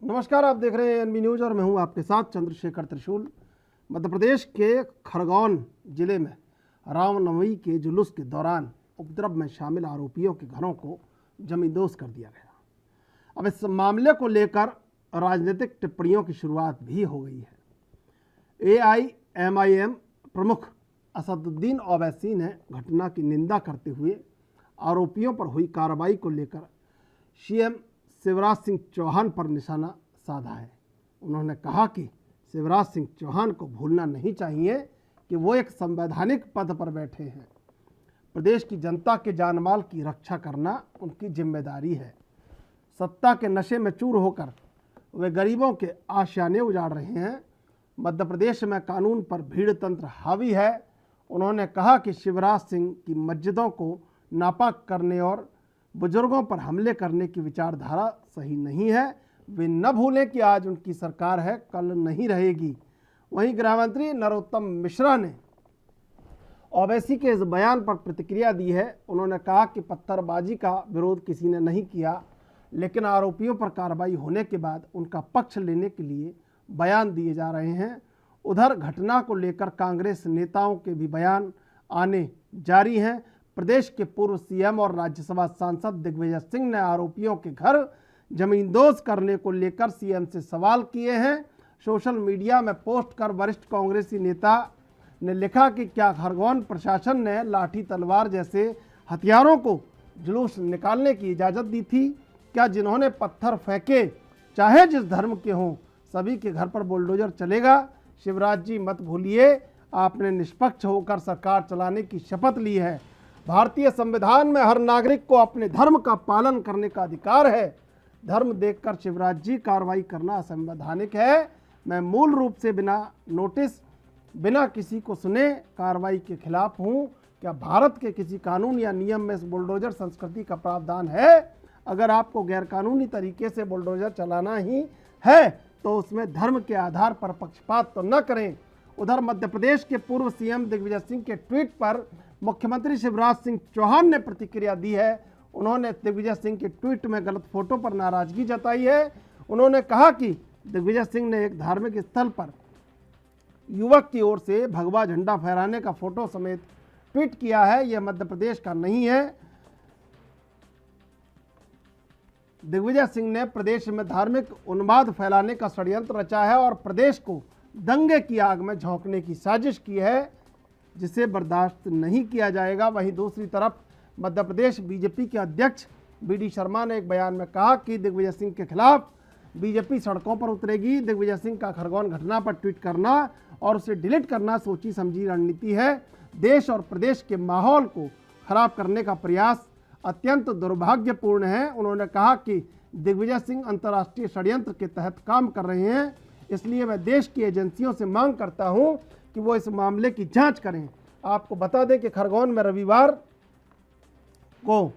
नमस्कार, आप देख रहे हैं एनबी न्यूज और मैं हूं आपके साथ चंद्रशेखर त्रिशूल। मध्य प्रदेश के खरगोन जिले में रामनवमी के जुलूस के दौरान उपद्रव में शामिल आरोपियों के घरों को जमींदोज कर दिया गया। अब इस मामले को लेकर राजनीतिक टिप्पणियों की शुरुआत भी हो गई है। AIMIM प्रमुख असदुद्दीन ओवैसी ने घटना की निंदा करते हुए आरोपियों पर हुई कार्रवाई को लेकर CM शिवराज सिंह चौहान पर निशाना साधा है। उन्होंने कहा कि शिवराज सिंह चौहान को भूलना नहीं चाहिए कि वो एक संवैधानिक पद पर बैठे हैं। प्रदेश की जनता के जानमाल की रक्षा करना उनकी जिम्मेदारी है। सत्ता के नशे में चूर होकर वे गरीबों के आशियाने उजाड़ रहे हैं। मध्य प्रदेश में कानून पर भीड़ तंत्र हावी है। उन्होंने कहा कि शिवराज सिंह की मस्जिदों को नापाक करने और बुजुर्गों पर हमले करने की विचारधारा सही नहीं है। वे न भूलें कि आज उनकी सरकार है, कल नहीं रहेगी। वहीं गृह मंत्री नरोत्तम मिश्रा ने ओवैसी के इस बयान पर प्रतिक्रिया दी है। उन्होंने कहा कि पत्थरबाजी का विरोध किसी ने नहीं किया, लेकिन आरोपियों पर कार्रवाई होने के बाद उनका पक्ष लेने के लिए बयान दिए जा रहे हैं। उधर घटना को लेकर कांग्रेस नेताओं के भी बयान आने जारी हैं। प्रदेश के पूर्व CM और राज्यसभा सांसद दिग्विजय सिंह ने आरोपियों के घर जमींदोज करने को लेकर CM से सवाल किए हैं। सोशल मीडिया में पोस्ट कर वरिष्ठ कांग्रेसी नेता ने लिखा कि क्या खरगोन प्रशासन ने लाठी तलवार जैसे हथियारों को जुलूस निकालने की इजाज़त दी थी? क्या जिन्होंने पत्थर फेंके, चाहे जिस धर्म के हों, सभी के घर पर बुलडोजर चलेगा? शिवराज जी, मत भूलिए, आपने निष्पक्ष होकर सरकार चलाने की शपथ ली है। भारतीय संविधान में हर नागरिक को अपने धर्म का पालन करने का अधिकार है। धर्म देखकर शिवराज जी कार्रवाई करना असंवैधानिक है। मैं मूल रूप से बिना नोटिस, बिना किसी को सुने कार्रवाई के खिलाफ हूं। क्या भारत के किसी कानून या नियम में इस बुलडोजर संस्कृति का प्रावधान है? अगर आपको गैरकानूनी तरीके से बुलडोजर चलाना ही है तो उसमें धर्म के आधार पर पक्षपात तो न करें। उधर मध्य प्रदेश के पूर्व CM दिग्विजय सिंह के ट्वीट पर मुख्यमंत्री शिवराज सिंह चौहान ने प्रतिक्रिया दी है। उन्होंने दिग्विजय सिंह के ट्वीट में गलत फोटो पर नाराजगी जताई है। उन्होंने कहा कि दिग्विजय सिंह ने एक धार्मिक स्थल पर युवक की ओर से भगवा झंडा फहराने का फोटो समेत ट्वीट किया है। यह मध्य प्रदेश का नहीं है। दिग्विजय सिंह ने प्रदेश में धार्मिक उन्माद फैलाने का षड्यंत्र रचा है और प्रदेश को दंगे की आग में झोंकने की साजिश की है, जिसे बर्दाश्त नहीं किया जाएगा। वहीं दूसरी तरफ मध्य प्रदेश बीजेपी के अध्यक्ष BD शर्मा ने एक बयान में कहा कि दिग्विजय सिंह के खिलाफ बीजेपी सड़कों पर उतरेगी। दिग्विजय सिंह का खरगोन घटना पर ट्वीट करना और उसे डिलीट करना सोची समझी रणनीति है। देश और प्रदेश के माहौल को खराब करने का प्रयास अत्यंत दुर्भाग्यपूर्ण है। उन्होंने कहा कि दिग्विजय सिंह अंतर्राष्ट्रीय षड्यंत्र के तहत काम कर रहे हैं, इसलिए मैं देश की एजेंसियों से मांग करता हूं कि वो इस मामले की जांच करें। आपको बता दें कि खरगोन में रविवार को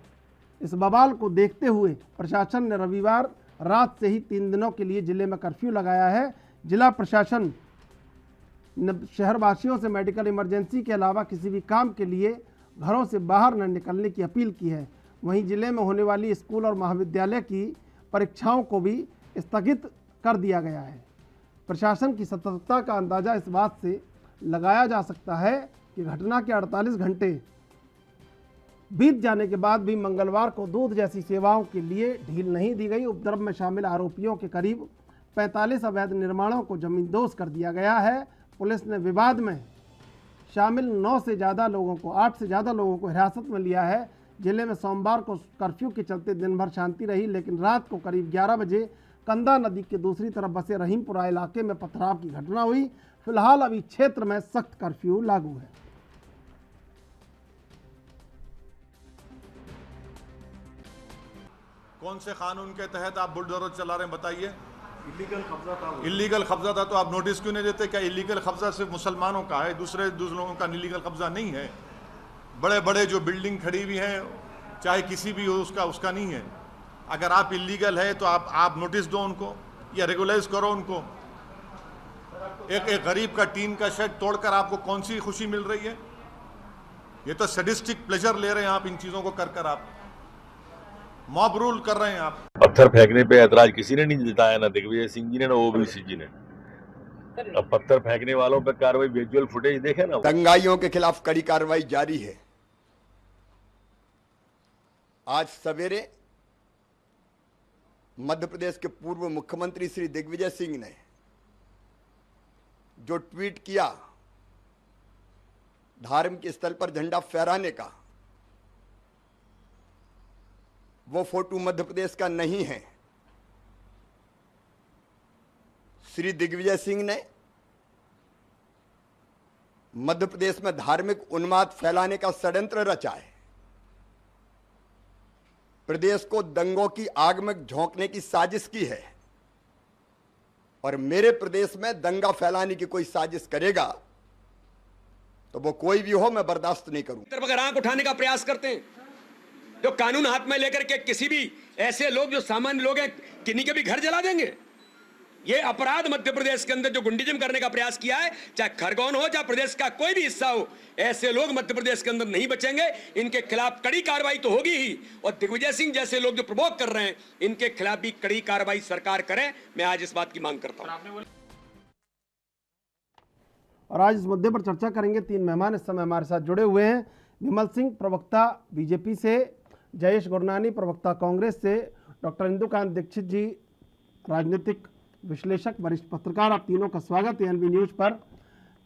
इस बवाल को देखते हुए प्रशासन ने रविवार रात से ही 3 दिनों के लिए जिले में कर्फ्यू लगाया है। जिला प्रशासन ने शहरवासियों से मेडिकल इमरजेंसी के अलावा किसी भी काम के लिए घरों से बाहर न निकलने की अपील की है। वहीं जिले में होने वाली स्कूल और महाविद्यालय की परीक्षाओं को भी स्थगित कर दिया गया है। प्रशासन की सतर्कता का अंदाजा इस बात से लगाया जा सकता है कि घटना के 48 घंटे बीत जाने के बाद भी मंगलवार को दूध जैसी सेवाओं के लिए ढील नहीं दी गई। उपद्रव में शामिल आरोपियों के करीब 45 अवैध निर्माणों को जमींदोज कर दिया गया है। पुलिस ने विवाद में शामिल 8 से ज़्यादा लोगों को हिरासत में लिया है। जिले में सोमवार को कर्फ्यू के चलते दिन भर शांति रही, लेकिन रात को करीब 11 बजे कंदा नदी के दूसरी तरफ बसे रहीमपुरा इलाके में पथराव की घटना हुई। फिलहाल अभी क्षेत्र में सख्त कर्फ्यू लागू है। कौन से कानून के तहत आप बुलडोजर चला रहे हैं बताइए? इलीगल कब्जा था। इलीगल कब्जा था तो आप नोटिस क्यों नहीं देते? क्या इलीगल कब्जा सिर्फ मुसलमानों का है, दूसरे लोगों का इलीगल कब्जा नहीं है? बड़े बड़े जो बिल्डिंग खड़ी हुई हैं, चाहे किसी भी हो, उसका नहीं है। अगर आप इलीगल है तो आप नोटिस दो उनको या रेगुलाइज करो उनको। एक गरीब का टीन का शेड तोड़कर आपको कौन सी खुशी मिल रही है? ये तो सैडिस्टिक प्लेजर ले रहे हैं आप इन चीज़ों को कर आप। मॉब रूल कर रहे हैं आप। पत्थर फेंकने पे ऐतराज किसी ने नहीं जताया, ना दिग्विजय सिंह जी ने, ना ओबीसी जी ने। अब पत्थर फेंकने वालों पे कार्रवाई, विजुअल फुटेज देखे ना। दंगाइयों के खिलाफ कड़ी कार्रवाई जारी है। आज सवेरे मध्य प्रदेश के पूर्व मुख्यमंत्री श्री दिग्विजय सिंह ने जो ट्वीट किया धार्मिक स्थल पर झंडा फहराने का, वो फोटो मध्य प्रदेश का नहीं है। श्री दिग्विजय सिंह ने मध्य प्रदेश में धार्मिक उन्माद फैलाने का षड्यंत्र रचा है। प्रदेश को दंगों की आग में झोंकने की साजिश की है और मेरे प्रदेश में दंगा फैलाने की कोई साजिश करेगा तो वो कोई भी हो, मैं बर्दाश्त नहीं करूं। अगर आंख उठाने का प्रयास करते हैं, जो कानून हाथ में लेकर के किसी भी ऐसे लोग जो सामान्य लोग हैं किन्हीं के भी घर जला देंगे, ये अपराध मध्य प्रदेश के अंदर जो गुंडिज्म करने का प्रयास किया है, चाहे खरगोन हो चाहे प्रदेश का कोई भी हिस्सा हो, ऐसे लोग मध्य प्रदेश के अंदर नहीं बचेंगे। इनके खिलाफ कड़ी कार्रवाई तो होगी ही, और दिग्विजय सिंह जैसे लोग जो प्रवोक कर रहे हैं इनके खिलाफ भी कड़ी कार्रवाई सरकार करे। मैं आज इस बात की मांग करता हूं। और आज इस मुद्दे पर चर्चा करेंगे। 3 मेहमान इस समय हमारे साथ जुड़े हुए हैं। विमल सिंह, प्रवक्ता बीजेपी से, जयेश गुरनानी, प्रवक्ता कांग्रेस से, डॉक्टर इंदुकांत दीक्षित जी, राजनीतिक विश्लेषक, वरिष्ठ पत्रकार। आप तीनों का स्वागत है एनबी न्यूज पर।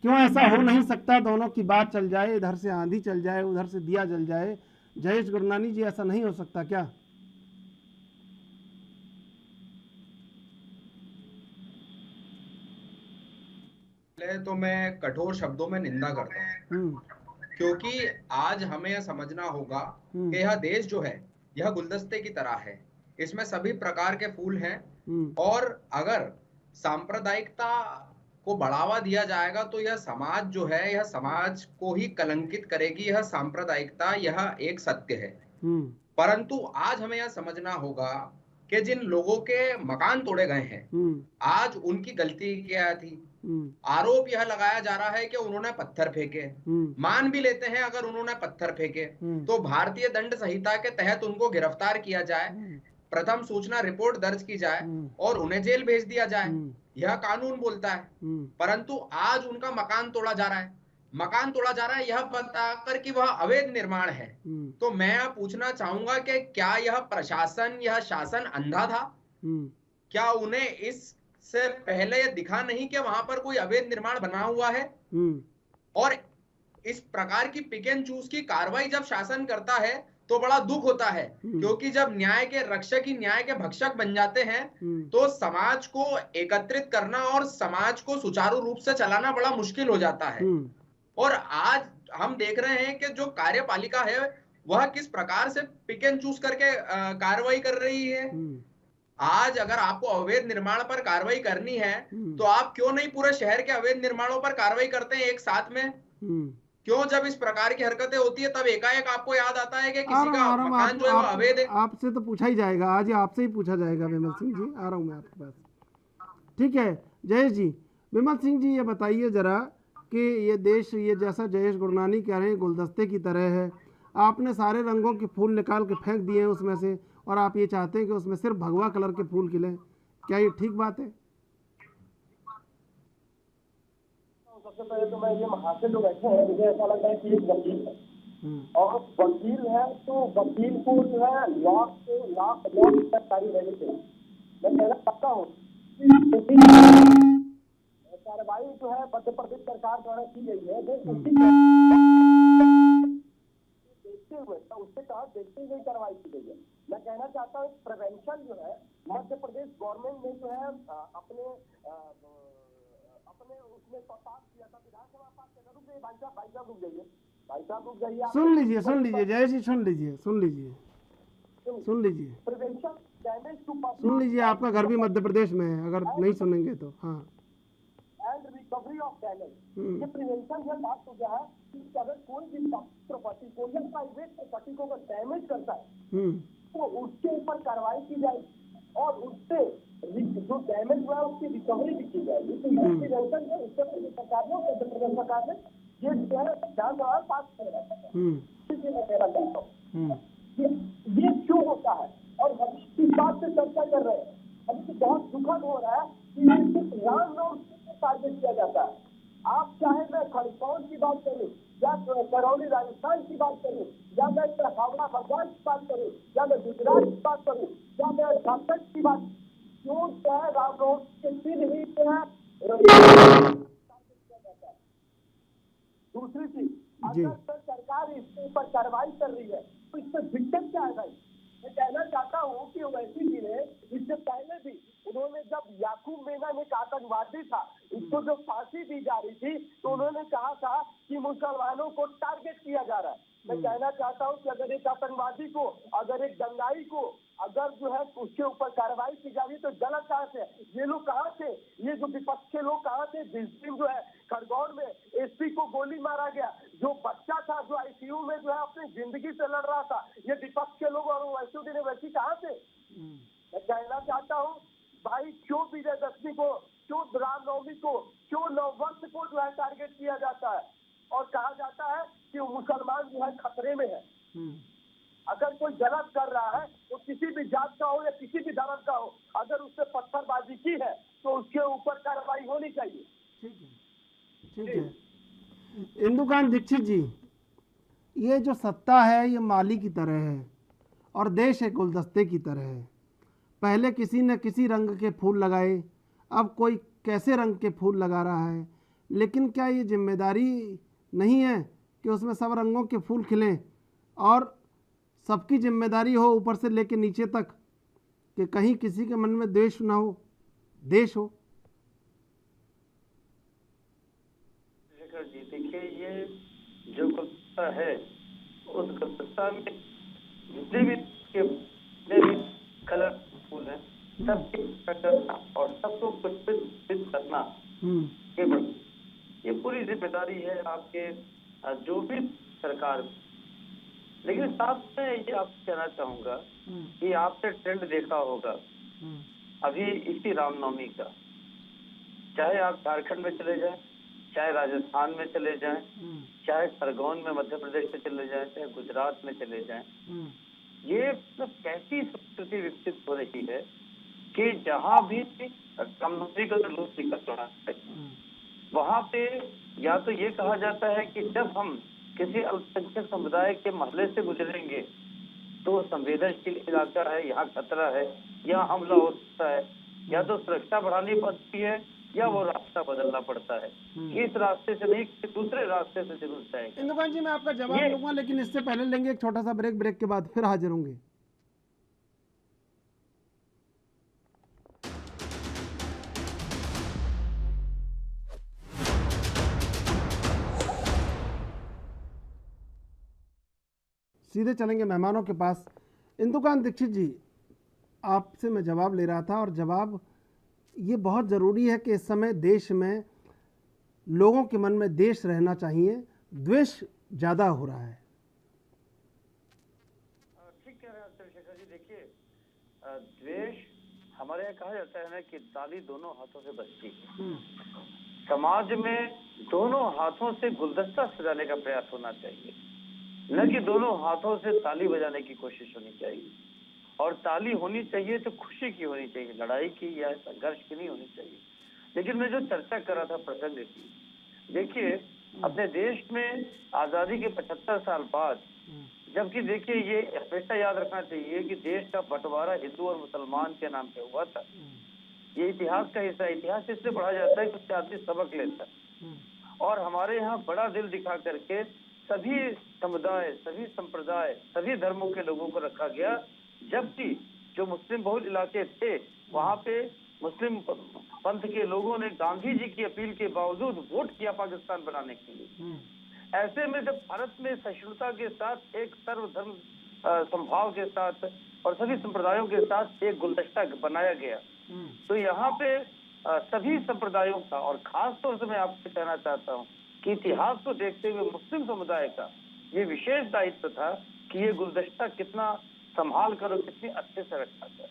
क्यों ऐसा हो नहीं सकता दोनों की बात चल जाए, इधर से आंधी चल जाए उधर से दिया जल जाए? जयेश गुरनानी जी, ऐसा नहीं हो सकता क्या? तो मैं कठोर शब्दों में निंदा करता हूँ, क्योंकि आज हमें यह समझना होगा कि यह देश जो है यह गुलदस्ते की तरह है, इसमें सभी प्रकार के फूल हैं, और अगर सांप्रदायिकता को बढ़ावा दिया जाएगा तो यह समाज जो है यह समाज को ही कलंकित करेगी। यह सांप्रदायिकता यह एक सत्य है, परंतु आज हमें यह समझना होगा कि जिन लोगों के मकान तोड़े गए हैं आज उनकी गलती क्या थी। आरोप यह लगाया जा रहा है कि उन्होंने पत्थर फेंके। मान भी लेते हैं अगर उन्होंने पत्थर फेंके तो भारतीय दंड संहिता के तहत उनको गिरफ्तार किया जाए, प्रथम सूचना रिपोर्ट दर्ज की जाए और उन्हें जेल भेज दिया जाए, यह कानून बोलता है। परंतु आज उनका मकान तोड़ा जा रहा है, मकान तोड़ा जा रहा है यह बताकर कि वह अवैध निर्माण है। तो मैं पूछना चाहूंगा कि क्या यह प्रशासन, यह शासन अंधा था? क्या उन्हें इससे पहले यह दिखा नहीं कि वहां पर कोई अवैध निर्माण बना हुआ है? और इस प्रकार की पिक एंड चूज की कार्रवाई जब शासन करता है तो बड़ा दुख होता है, क्योंकि जब न्याय के रक्षक ही न्याय के भक्षक बन जाते हैं तो समाज को एकत्रित करना और समाज को सुचारू रूप से चलाना बड़ा मुश्किल हो जाता है। और आज हम देख रहे हैं कि जो कार्यपालिका है वह किस प्रकार से पिक एंड चूज करके कार्रवाई कर रही है। आज अगर आपको अवैध निर्माण पर कार्रवाई करनी है तो आप क्यों नहीं पूरे शहर के अवैध निर्माणों पर कार्रवाई करते हैं एक साथ में? क्यों जब इस प्रकार की हरकतें होती है तब एकाएक आपको याद आता है कि किसी का मकान जो है वो अवैध है? आपसे तो पूछा ही जाएगा, आज आपसे ही पूछा जाएगा। विमल सिंह जी, आ रहा हूँ मैं आपके पास। ठीक है जयेश जी। विमल सिंह जी, ये बताइए जरा कि ये देश, ये जैसा जयेश गुरनानी कह रहे हैं गुलदस्ते की तरह है, आपने सारे रंगों के फूल निकाल के फेंक दिए हैं उसमें से, और आप ये चाहते हैं कि उसमें सिर्फ भगवा कलर के फूल खिले। क्या ये ठीक बात है? सबसे पहले तो मैं ये महाशय जो बैठे हैं मुझे ऐसा लगता है कि एक वकील है और वकील है तो वकील को जो है लाख तक सारी रहनी चाहिए। मैं कहना चाहता हूँ कार्रवाई जो है मध्य प्रदेश सरकार द्वारा की गई है वो देखते हुए उससे कहा देखते हुए कार्रवाई की गई है। मैं कहना चाहता हूँ प्रिवेंशन जो है मध्य प्रदेश गवर्नमेंट ने जो है अपने उसमें पास किया था, विधानसभा पास किया था। रुक जाइए भाई साहब रुक जाइए, भाई साहब रुक जाइए। सुन लीजिए जय जी, सुन लीजिए प्रिवेंशन डैमेज टू सुन लीजिए। आपका घर भी मध्य प्रदेश में है, अगर नहीं सुनेंगे तो। हाँ, एंड रिकवरी ऑफ डैमेज, ये प्रिवेंशन ये बात हो गया है कि अगर कोई भी प्रॉपर्टी को या प्राइवेट प्रॉपर्टी को अगर डैमेज करता है तो उसके ऊपर कार्रवाई की जाए और उससे जो डैमेज हुआ है उसकी रिकवरी भी की जाएगी। तो ये प्रिवेंशन है, उससे सरकार ने मध्य प्रदेश सरकार ने ये जो है ध्यान द्वारा पास कर रहा है। मैं कहना चाहता हूँ ये क्यों होता है मैं खड़गपुर की बात करूं, या करौली राजस्थान की बात करूं, या मैं हावड़ा भगवान की बात करूं, या मैं गुजरात की बात करूं, या मैं झारखंड की बात, क्यों क्या है रामनवमी के दिन ही क्या है। दूसरी चीज, अगर सरकार इसके ऊपर कार्रवाई कर रही है तो इसमें दिक्कत क्या है भाई। मैं कहना चाहता हूँ कि वैसी जी ने इससे पहले भी उन्होंने जब याकूब मेमन एक आतंकवादी था, उसको जो फांसी दी जा रही थी तो उन्होंने कहा था कि मुसलमानों को टारगेट किया जा रहा है। मैं कहना चाहता हूँ कि अगर एक आतंकवादी को, अगर एक दंगाई को अगर जो है उसके ऊपर कार्रवाई की जा रही है तो गलत कहाँ से? ये लोग कहाँ थे? ये जो विपक्ष के लोग कहाँ थे? जिस दिन जो है खरगोन में एसपी को गोली मारा गया, जो बच्चा था जो आईसीयू में जो है अपनी जिंदगी से लड़ रहा था, ये विपक्ष के लोग और वैसे दिन वैसी कहाँ थे? मैं कहना चाहता हूँ भाई, क्यों विजयदशमी को, क्यों रामनवमी को, क्यों नववर्ष को जो है टारगेट किया जाता है और कहा जाता है कि मुसलमान जो है खतरे में है। अगर कोई गलत कर रहा है तो किसी भी जात का हो या किसी भी धर्म का हो, अगर उससे पत्थरबाजी की है तो उसके ऊपर कार्रवाई होनी चाहिए। ठीक है। इंदुकांत दीक्षित जी, ये जो सत्ता है ये माली की तरह है और देश एक गुलदस्ते की तरह है। पहले किसी न किसी रंग के फूल लगाए, अब कोई कैसे रंग के फूल लगा रहा है। लेकिन क्या ये जिम्मेदारी नहीं है कि उसमें सब रंगों के फूल खिलें और सबकी जिम्मेदारी हो ऊपर से लेकर नीचे तक कि कहीं किसी के मन में द्वेष ना हो, देश हो। जी देखिए, ये जो गुलदस्ता है उस गुलदस्ता में जितने भी कलर फूल है सबके करना और सबको पुष्पित करना, ये पूरी जिम्मेदारी है आपके जो भी सरकार। लेकिन साथ में ये आपसे कहना चाहूंगा कि आपने ट्रेंड देखा होगा अभी इसी रामनवमी का, चाहे आप झारखंड में चले जाएं, चाहे राजस्थान में चले जाएं, चाहे खरगोन में मध्य प्रदेश में चले जाएं, चाहे गुजरात में चले जाएं, ये मतलब कैसी संस्कृति विकसित हो रही है कि जहां भी रामनवमी का जुलूस निकल रहा है वहां पे या तो ये कहा जाता है कि जब हम किसी अल्पसंख्यक समुदाय के महल्ले से गुजरेंगे तो संवेदनशील इलाका है, यहाँ खतरा है, यहाँ हमला हो सकता है, या तो सुरक्षा बढ़ानी पड़ती है या वो रास्ता बदलना पड़ता है। इस रास्ते से नहीं कि दूसरे रास्ते से जरूर जाएगा। इंदुकांत जी, मैं आपका जवाब दूंगा, लेकिन इससे पहले लेंगे एक छोटा सा ब्रेक। ब्रेक के बाद फिर हाजिर होंगे। सीधे चलेंगे मेहमानों के पास। इंदुकांत दीक्षित जी, आपसे मैं जवाब ले रहा था और जवाब ये बहुत ज़रूरी है कि इस समय देश में लोगों के मन में देश रहना चाहिए, द्वेष ज़्यादा हो रहा है। ठीक कह रहे हैं चंद्रशेखर जी। देखिए, द्वेष हमारे यहाँ कहा जाता है ना कि ताली दोनों हाथों से बजती है। समाज में दोनों हाथों से गुलदस्ता सजाने का प्रयास होना चाहिए, न कि दोनों हाथों से ताली बजाने की कोशिश होनी चाहिए। और ताली होनी चाहिए तो खुशी की होनी चाहिए, लड़ाई की या संघर्ष की नहीं होनी चाहिए। लेकिन मैं जो चर्चा कर रहा था प्रसंग की, देखिए अपने देश में आजादी के 75 साल बाद, जबकि देखिए ये हमेशा याद रखना चाहिए कि देश का बंटवारा हिंदू और मुसलमान के नाम पे हुआ था। ये इतिहास का हिस्सा, इतिहास इससे पढ़ा जाता है कि उससे आदमी सबक लेता है। और हमारे यहाँ बड़ा दिल दिखा करके सभी समुदाय, सभी संप्रदाय, सभी धर्मों के लोगों को रखा गया, जबकि जो मुस्लिम बहुल इलाके थे वहां पे मुस्लिम पंथ के लोगों ने गांधी जी की अपील के बावजूद वोट किया पाकिस्तान बनाने के लिए। ऐसे में जब भारत में सहिष्णुता के साथ, एक सर्वधर्म संभाव के साथ और सभी संप्रदायों के साथ एक गुलदस्ता बनाया गया, तो यहाँ पे सभी संप्रदायों का, और खास तौर से मैं आपसे कहना चाहता हूँ कि इतिहास को देखते हुए मुस्लिम समुदाय का ये विशेष दायित्व था कि ये गुलदस्ता कितना संभाल कर और कितनी अच्छे से रखा जाए।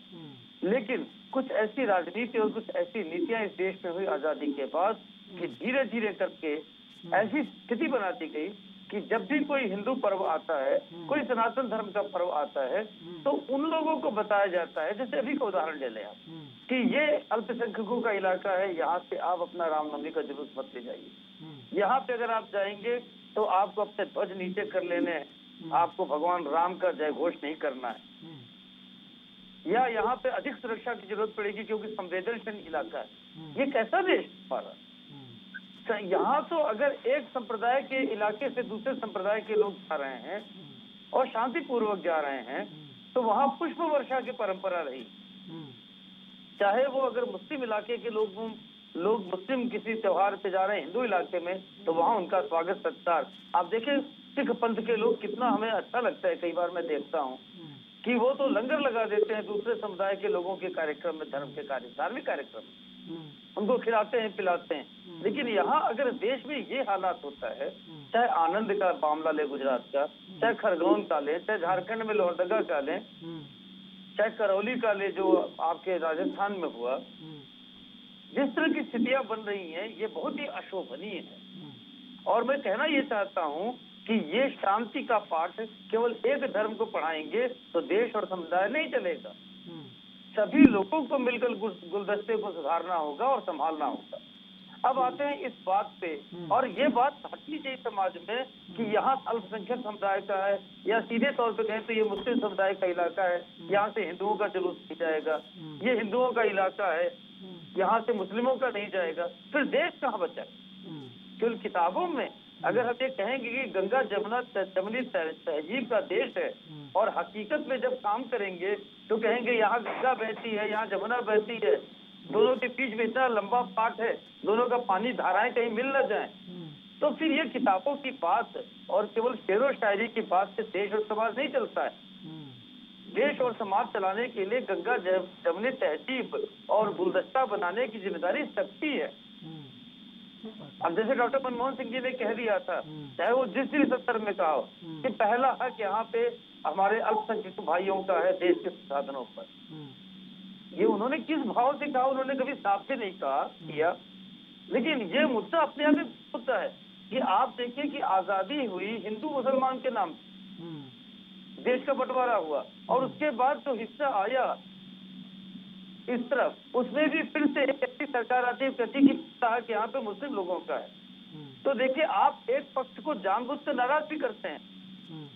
लेकिन कुछ ऐसी राजनीति और कुछ ऐसी नीतियां इस देश में हुई आजादी के बाद कि धीरे धीरे करके ऐसी स्थिति बनाती गई कि जब भी कोई हिंदू पर्व आता है, कोई सनातन धर्म का पर्व आता है, तो उन लोगों को बताया जाता है, जैसे अभी का उदाहरण ले लें आप, कि ये अल्पसंख्यकों का इलाका है, यहाँ से आप अपना रामनवमी का जुलूस मत ले जाइए। यहाँ पे अगर आप जाएंगे तो आपको अपने ध्वज नीचे कर लेने हैं, आपको भगवान राम का जय घोष नहीं करना है, या यहाँ पे अधिक सुरक्षा की जरूरत पड़ेगी क्योंकि संवेदनशील इलाका है। ये कैसा देश हमारा? यहाँ तो अगर एक संप्रदाय के इलाके से दूसरे संप्रदाय के लोग जा रहे हैं और शांतिपूर्वक जा रहे हैं तो वहाँ पुष्प वर्षा की परंपरा रही। चाहे वो अगर मुस्लिम इलाके के लोग मुस्लिम किसी त्योहार पे जा रहे हैं हिंदू इलाके में तो वहाँ उनका स्वागत सत्कार। आप देखें सिख पंथ के लोग कितना हमें अच्छा लगता है, कई बार मैं देखता हूँ कि वो तो लंगर लगा देते हैं दूसरे समुदाय के लोगों के कार्यक्रम में, धर्म के धार्मिक कार्यक्रम में, उनको खिलाते हैं पिलाते हैं। लेकिन यहाँ अगर देश में ये हालात होता है, चाहे आनंद का मामला ले गुजरात का, चाहे खरगोन का ले, चाहे झारखंड में लोहरदगा का ले, चाहे करौली का ले जो आपके राजस्थान में हुआ, जिस तरह की स्थितियां बन रही हैं ये बहुत ही अशोभनीय है। और मैं कहना ये चाहता हूँ कि ये शांति का पाठ केवल एक धर्म को पढ़ाएंगे तो देश और समुदाय नहीं चलेगा। सभी लोगों को मिलकर गुलदस्ते को सुधारना होगा और संभालना होगा। अब आते हैं इस बात पे, और ये बात हटनी चाहिए समाज में कि यहाँ अल्पसंख्यक समुदाय का है या सीधे तौर पे कहें तो ये मुस्लिम समुदाय का इलाका है, यहाँ से हिंदुओं का जुलूस नहीं जाएगा, ये हिंदुओं का इलाका है, यहाँ से मुस्लिमों का नहीं जाएगा, फिर देश कहाँ बचा? केवल किताबों में अगर हम ये कहेंगे कि गंगा जमुना जमनी तहजीब का देश है और हकीकत में जब काम करेंगे तो कहेंगे यहाँ गंगा बहती है, यहाँ जमुना बहती है, दोनों के बीच में इतना लंबा पाठ है, दोनों का पानी धाराएं कहीं मिल न जाए, तो फिर ये किताबों की बात और केवल शेरो शायरी की बात से देश और समाज नहीं चलता है। देश और समाज चलाने के लिए गंगा जमनी तहजीब और गुलदस्ता बनाने की जिम्मेदारी सबकी है। अब जैसे डॉक्टर मनमोहन सिंह जी ने कह दिया था, चाहे वो जिस भी सत्र में कहा हो कि पहला हक यहाँ पे हमारे अल्पसंख्यक भाइयों का है देश के संसाधनों पर। ये उन्होंने किस भाव से कहा, उन्होंने कभी साफ से नहीं कहा किया, लेकिन ये मुद्दा अपने आप में मुद्दा है कि आप देखिए कि आजादी हुई हिंदू मुसलमान के नाम, देश का बंटवारा हुआ और उसके बाद जो हिस्सा आया इस तरफ, उसमें भी फिर से एक ऐसी सरकार आती है कहती कि यहाँ पे मुस्लिम लोगों का है। तो देखिए आप एक पक्ष को जानबूझकर नाराज भी करते हैं,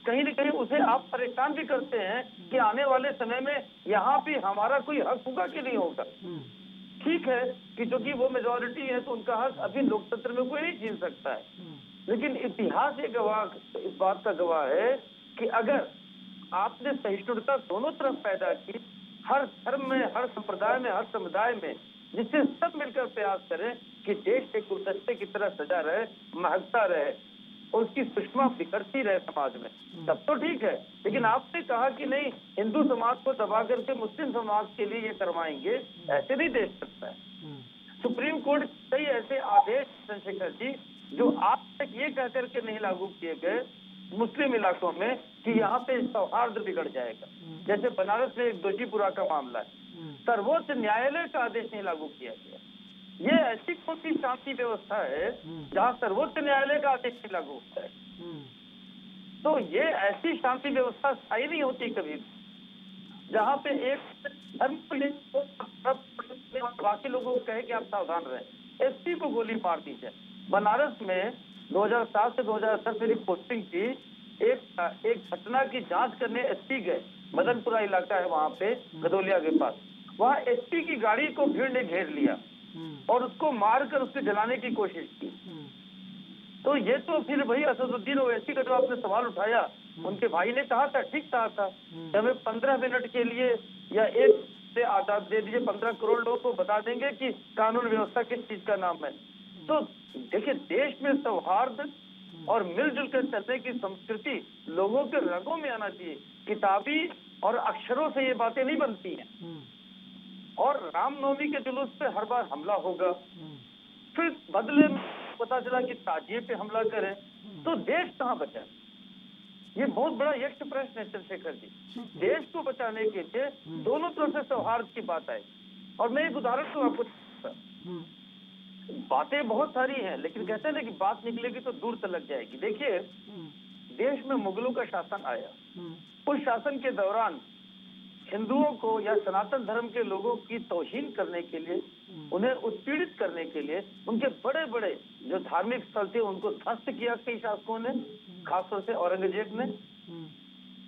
कहीं न कहीं उसे आप परेशान भी करते हैं कि आने वाले समय में यहाँ भी हमारा कोई हक होगा कि नहीं होगा। ठीक है कि चूंकि वो मेजोरिटी है तो उनका हक अभी लोकतंत्र में कोई नहीं छीन सकता है, लेकिन इतिहास ये गवाह इस बात का गवाह है कि अगर आपने सहिष्णुता दोनों तरफ पैदा की, हर धर्म में, हर संप्रदाय में, हर समुदाय में, जिससे सब मिलकर प्रयास करें कि देश एक गुलदस्ते की तरह सजा रहे, महकता रहे और उसकी सुषमा बिखरती रहे समाज में, तब तो ठीक है। लेकिन आपने कहा कि नहीं हिंदू समाज को दबा करके मुस्लिम समाज के लिए ये करवाएंगे, ऐसे नहीं देख सकता है। सुप्रीम कोर्ट कई ऐसे आदेश चंद्रशेखर जी जो आज तक ये कह करके नहीं लागू किए गए मुस्लिम इलाकों में कि यहाँ पे सौहार्द बिगड़ जाएगा, जैसे बनारस में एक दोषीपुरा का मामला है, सर्वोच्च न्यायालय का आदेश नहीं लागू किया गया। ये ऐसी कौन सी शांति व्यवस्था है जहाँ सर्वोच्च न्यायालय का आदेश नहीं लागू होता है? तो ये ऐसी शांति व्यवस्था स्थायी नहीं होती कभी, जहाँ पे एक धर्म बाकी लोगों को कहे कि आप सावधान रहें। एसपी को गोली मार दी जाए। बनारस में 2007 से 2010 मेरी पोस्टिंग थी, एक घटना की जांच करने एसपी गए, मदनपुरा इलाका है वहां पे गदोलिया के पास, वहां एसपी की गाड़ी को भीड़ ने घेर लिया और उसको मारकर उसको जलाने की कोशिश की। तो ये तो फिर वही असदुद्दीन ओवैसी का जो आपने सवाल उठाया, उनके भाई ने कहा था, ठीक कहा था, हमें 15 मिनट के लिए या एक से आजाद दे दीजिए, 15 करोड़ लोगों को बता देंगे कि कानून व्यवस्था किस चीज का नाम है। तो देखिए देश में सौहार्द और मिलजुल कर चलने की संस्कृति लोगों के रगों में आना चाहिए। किताबी और अक्षरों से ये बातें नहीं बनती हैं। और रामनवमी के जुलूस पे हर बार हमला होगा, फिर बदले में पता चला कि ताजिए पे हमला करें, तो देश कहाँ बचा? ये बहुत बड़ा यक्ष प्रश्न है चंद्रशेखर जी। देश को बचाने के लिए दोनों तरफ से सौहार्द की बात है। और मैं एक उदाहरण तो आपको, बातें बहुत सारी हैं लेकिन कहते हैं ना कि बात निकलेगी तो दूर तक जाएगी। देखिए देश में मुगलों का शासन आया, उस शासन के दौरान हिंदुओं को या सनातन धर्म के लोगों की तौहीन करने के लिए, उन्हें उत्पीड़ित करने के लिए उनके बड़े बड़े जो धार्मिक स्थल थे उनको ध्वस्त किया कई शासकों ने, खासतौर से औरंगजेब ने,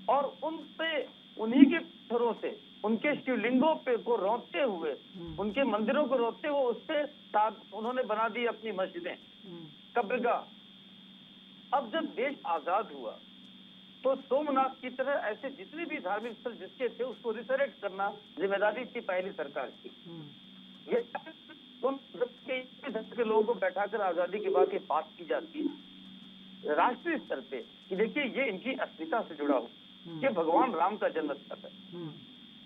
और उन पे उन्हीं के पत्थरों से उनके शिवलिंगों पे को रोकते हुए, उनके मंदिरों को रोकते हुए उस पे उन्होंने बना दी अपनी मस्जिदें, कब्रगाह। अब जब देश आजाद हुआ तो सोमनाथ की तरह ऐसे जितने भी धार्मिक स्थल जिसके थे उसको रिसरेक्ट करना जिम्मेदारी थी पहली सरकार की। ये धर्म के लोगों को बैठाकर आजादी के बाद ये बात की जाती है राष्ट्रीय स्तर पे कि देखिए ये इनकी अस्मिता से जुड़ा हो, ये भगवान राम का जन्म स्थल है,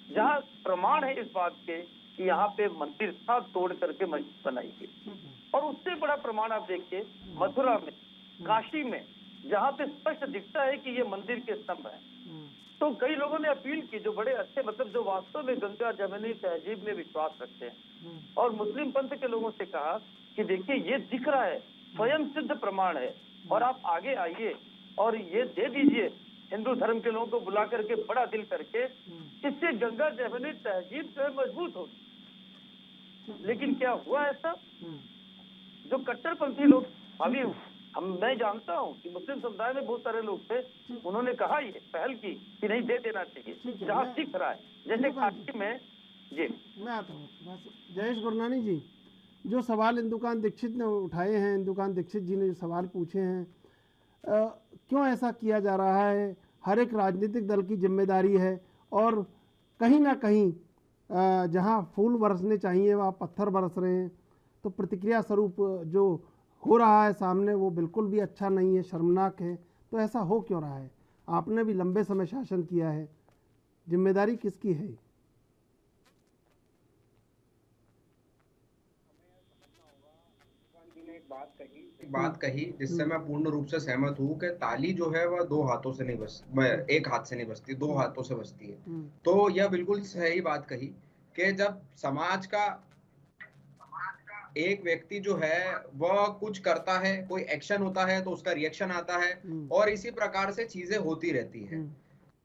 जहाँ प्रमाण है इस बात के कि यहाँ पे मंदिर था तोड़ करके मस्जिद बनाई गई। और उससे बड़ा प्रमाण आप देखिए मथुरा में, काशी में, जहाँ पे स्पष्ट दिखता है कि ये मंदिर के स्तंभ है। तो कई लोगों ने अपील की जो बड़े अच्छे, मतलब जो वास्तव में गंगा जमुनी तहजीब में विश्वास रखते हैं, और मुस्लिम पंथ के लोगों से कहा कि देखिए ये दिख रहा है, स्वयं सिद्ध प्रमाण है, और आप आगे आइए और ये दे दीजिए हिंदू धर्म के लोगों को बुला करके बड़ा दिल करके, इससे गंगा जमुनी तहजीब जो है मजबूत होगी। लेकिन क्या हुआ ऐसा? जो कट्टरपंथी लोग, अभी मैं जानता हूँ कि मुस्लिम समुदाय में बहुत सारे लोग थे, उन्होंने कहा ये पहल की कि नहीं दे देना चाहिए, जहाँ दिख रहा है, जैसे काशी में। जी मैं आता हूँ बस। जयेश गुरनानी जी, जो सवाल इंदुकान दीक्षित ने उठाए हैं, इंदुकान दीक्षित जी ने जो सवाल पूछे हैं, क्यों ऐसा किया जा रहा है? हर एक राजनीतिक दल की जिम्मेदारी है, और कहीं ना कहीं जहाँ फूल बरसने चाहिए वहाँ पत्थर बरस रहे हैं। तो प्रतिक्रिया स्वरूप जो हो रहा है सामने वो बिल्कुल भी अच्छा नहीं है, शर्मनाक है। तो ऐसा हो क्यों रहा है? आपने भी लंबे समय शासन किया है, जिम्मेदारी किसकी है? एक बात कही जिससे मैं पूर्ण रूप से सहमत हूँ कि ताली जो है वह दो हाथों से नहीं बजती, एक हाथ से नहीं बजती, दो हाथों से बजती है। तो यह बिल्कुल सही बात कही कि जब समाज का एक व्यक्ति जो है वह कुछ करता है, कोई एक्शन होता है तो उसका रिएक्शन आता है, और इसी प्रकार से चीजें होती रहती है।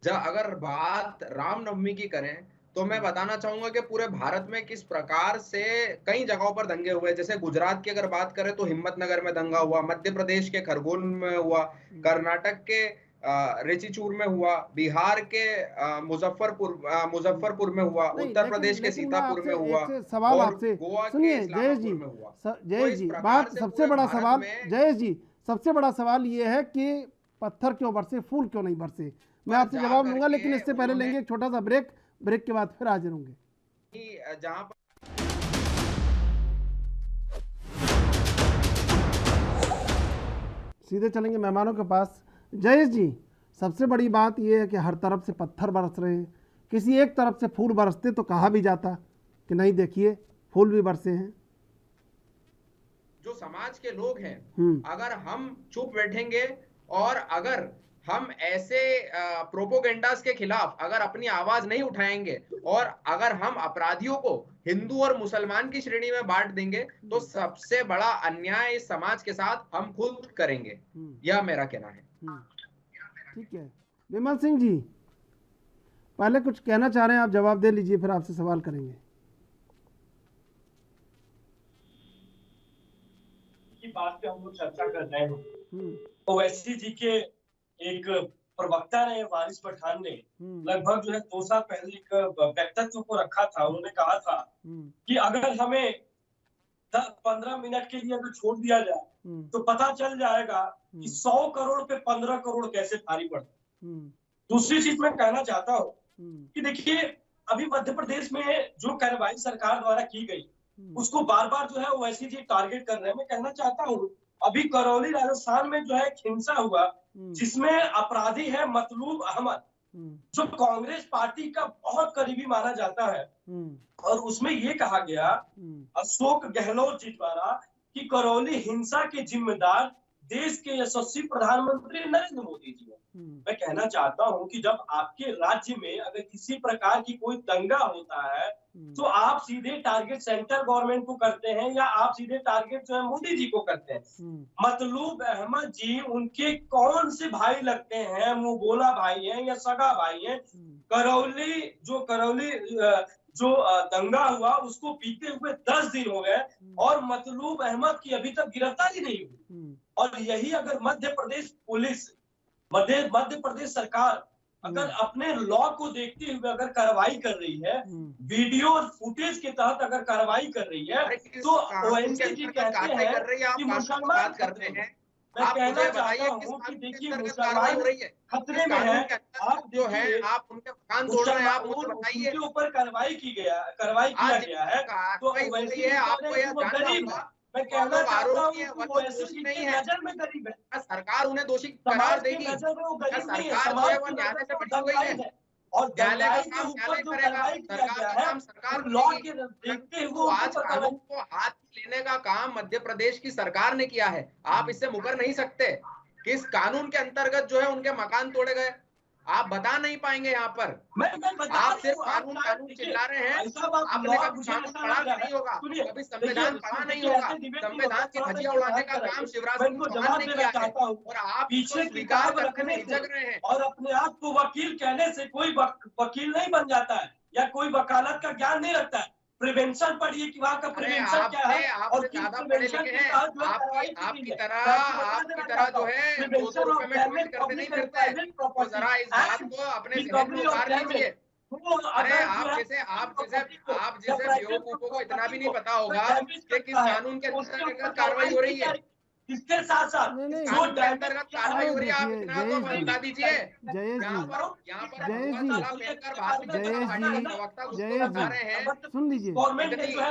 जब अगर बात रामनवमी की करें तो मैं बताना चाहूंगा कि पूरे भारत में किस प्रकार से कई जगहों पर दंगे हुए। जैसे गुजरात की अगर बात करें तो हिम्मतनगर में दंगा हुआ, मध्य प्रदेश के खरगोन में हुआ, कर्नाटक के रेचिचूर में हुआ, बिहार के मुजफ्फरपुर में हुआ, उत्तर प्रदेश के सीतापुर में हुआ, सवाल आपसे सुनिए जयेश जी, जयेश जी, बात सबसे बड़ा सवाल, जयेश जी, सबसे बड़ा सवाल ये है कि पत्थर क्यों बरसे, फूल क्यों नहीं बरसे? मैं आपसे जवाब लूंगा, लेकिन इससे पहले लेंगे एक छोटा सा ब्रेक। ब्रेक के बाद फिर हाजिर होंगे। जहां पर सीधे चलेंगे मेहमानों के पास। जयेश जी, सबसे बड़ी बात यह है कि हर तरफ से पत्थर बरस रहे हैं, किसी एक तरफ से फूल बरसते तो कहा भी जाता कि नहीं देखिए फूल भी बरसे हैं। जो समाज के लोग हैं, अगर हम चुप बैठेंगे और अगर हम ऐसे प्रोपोगेंडास के खिलाफ अगर अपनी आवाज नहीं उठाएंगे, और अगर हम अपराधियों को हिंदू और मुसलमान की श्रेणी में बांट देंगे, तो सबसे बड़ा अन्याय इस समाज के साथ हम खुद करेंगे। यह मेरा कहना है। ठीक है, विमल सिंह जी, पहले कुछ कहना चाह रहे हैं, आप जवाब दे लीजिए, फिर आपसे सवाल करेंगे। की बात पे हम लोग चर्चा कर रहे हैं। ओवैसी जी के एक प्रवक्ता ने, वारिस पठान ने, लगभग जो है 2 साल पहले एक वक्तव्य को रखा था। उन्होंने कहा था कि अगर हमें 10-15 मिनट के लिए अगर छोड़ दिया जाए तो पता चल जाएगा कि 100 करोड़ पे 15 करोड़ कैसे भारी पड़ता। दूसरी चीज मैं कहना चाहता हूँ कि देखिए, अभी मध्य प्रदेश में जो कार्रवाई सरकार द्वारा की गई उसको बार बार जो है ओवैसी जी टारगेट कर रहे हैं। मैं कहना चाहता हूँ, अभी करौली राजस्थान में जो है हिंसा हुआ, जिसमें अपराधी है मतलूब अहमद, जो कांग्रेस पार्टी का बहुत करीबी माना जाता है, और उसमें ये कहा गया अशोक गहलोत जी द्वारा कि करौली हिंसा के जिम्मेदार देश के यशस्वी प्रधानमंत्री नरेंद्र मोदी जी हैं। मैं कहना चाहता हूं कि जब आपके राज्य में अगर किसी प्रकार की कोई दंगा होता है तो आप सीधे टारगेट सेंट्रल गवर्नमेंट को करते हैं या आप सीधे टारगेट जो है मोदी जी को करते हैं। मतलूब अहमद जी उनके कौन से भाई लगते हैं? वो बोला भाई हैं या सगा भाई हैं? करौली जो दंगा हुआ उसको बीते हुए 10 दिन हो गए और मतलूब अहमद की अभी तक गिरफ्तारी नहीं हुई। और यही अगर मध्य प्रदेश पुलिस, मध्य प्रदेश सरकार अगर अपने लॉ को देखते हुए अगर कार्रवाई कर रही है, वीडियो फुटेज के तहत अगर कार्रवाई कर रही है, तो ओएनसी जी कहते हैं कि मुसलमान करते हैं। मैं कहना चाहता हूँ कि देखिए मुसलमान खतरे में है। आप जो है आप उनके मकान तोड़ रहे हैं, आप मुझे बताइए, उनके ऊपर कार्रवाई किया गया है तो वैसे है आपको यह गरीब है। मैं कहना चाहता हूँ कि वो ऐसे नहीं है, नजर में गरीब है। सरकार उन्हें दोषी करार देगी, सरकार वो न्याय से बची हुई है और न्यायालय का काम न्यायालय करेगा, सरकार का काम सरकार लॉ के देखते हुए आज कानून को हाथ लेने का काम मध्य प्रदेश की सरकार ने किया है। आप इससे मुकर नहीं सकते। किस कानून के अंतर्गत जो है उनके मकान तोड़े गए आप बता नहीं पाएंगे। यहाँ पर आप सिर्फ कानून चिल्ला रहे हैं। आपने कभी कानून पढ़ा नहीं होगा, कभी संविधान पढ़ा नहीं होगा। संविधान की धज्जियां उड़ाने का काम शिवराज सिंह चौहान ने किया है और आप पीछे स्वीकार करने हिचक रहे हैं। और अपने आप को वकील कहने से कोई वकील नहीं बन जाता है या कोई वकालत का ज्ञान नहीं रखता है। प्रिवेंशन पढ़िए कि वहाँ का प्रिवेंशन क्या है और ज्यादा पढ़े लिखे हैं। आपकी तरह जो है 200 रुपए में ट्वीट करते नहीं फिरते हैं। तो जरा इस बात को अपने जहन में उतार लीजिए। अरे आप जैसे बेवकूफों को इतना भी नहीं पता होगा कि किस कानून के अंतर्गत कार्रवाई हो रही है। इसके साथ साथ अंतर्गत कार्रवाई हो रही है। आप इतना तो बता दीजिए। सुन लीजिए,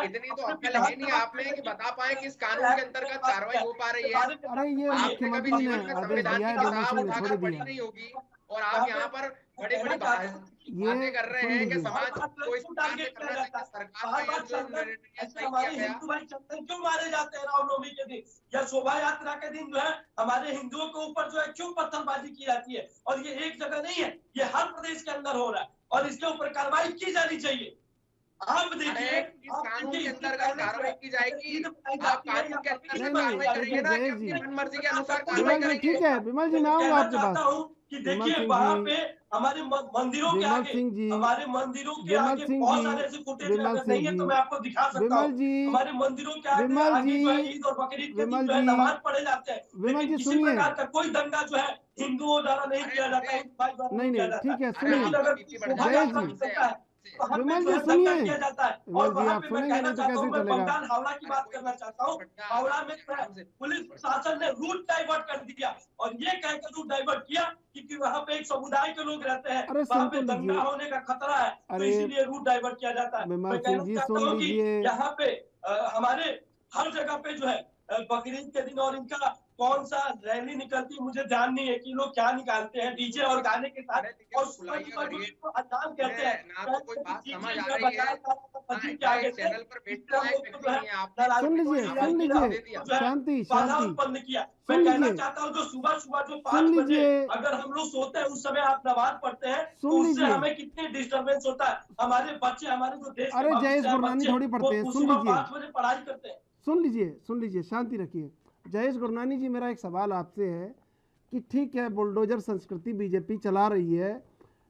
इतनी तो अक्ल है नहीं आप में कि बता पाए किस कानून के अंतर्गत कार्रवाई हो पा रही है। अरे ये मुख्यमंत्री ने आदेश दिया है, दोनों से छोड़ दिया नहीं होगी और आप यहाँ पर बड़ी बड़ी बातें कर रहे हैं कि समाज को इस टारगेट करना चाहिए। सरकार हिंदू भाई चंदन क्यों मारे जाते हैं रामनवमी के दिन या शोभा यात्रा के दिन जो है हमारे हिंदुओं के ऊपर जो है क्यों पत्थरबाजी की जाती है? और ये एक जगह नहीं है, ये हर प्रदेश के अंदर हो रहा है और इसके ऊपर कार्रवाई की जानी चाहिए। आप देखिए कानून के अंतर्गत कार्रवाई की जाएगी। आप कानून के अंतर्गत कार्रवाई करेंगे ना कि अपनी मनमर्जी के अनुसार कार्रवाई करेंगे। ठीक है विमल जी, मैं आऊंगा आपके पास। कि देखिए वहाँ पे हमारे मंदिरों के आगे, हमारे मंदिरों के आगे बहुत सारे ऐसे फुटेज नहीं है तो मैं आपको दिखा सकता हूँ। हमारे मंदिरों के आगे जो है ईद और बकरीद के दिन जो है नमाज पढ़े जाते हैं, लेकिन किसी प्रकार का कोई दंगा जो है हिंदुओं द्वारा नहीं किया जाता है। नहीं ठीक है, सुनिए विमल जी सुनिए, विमल जी आप सुनेंगे नहीं तो कैसे चलेगा। बंगाल हावड़ा की बात करना चाहता हूँ। हावड़ा में पुलिस प्रशासन ने रूट डाइवर्ट कर दिया और ये कहकर रूट डाइवर्ट किया क्योंकि वहाँ पे एक समुदाय के लोग रहते हैं, वहाँ पे दंगा होने का खतरा है तो इसीलिए रूट डाइवर्ट किया जाता है। मैं कहना चाहता हूँ कि यहाँ पे हमारे हर जगह पे जो है बकरीद के दिन और इनका कौन सा रैली निकलती है मुझे ध्यान नहीं है कि लोग क्या निकालते हैं डीजे और गाने के साथ और अजान कहते हैं। शांति उत्पन्न किया। मैं कहना चाहता हूँ जो सुबह जो 5 बजे अगर हम लोग सोते हैं उस समय आप नमाज पढ़ते हैं तो उससे हमें कितनी डिस्टर्बेंस होता है। हमारे बच्चे हमारे जो देश अरे जयेश गुरनानी थोड़ी पढ़ते हैं, सुन लीजिए 5 बजे पढ़ाई करते हैं। सुन लीजिए शांति रखिए। जयेश गुरनानी जी, मेरा एक सवाल आपसे है कि ठीक है बुलडोजर संस्कृति बीजेपी चला रही है,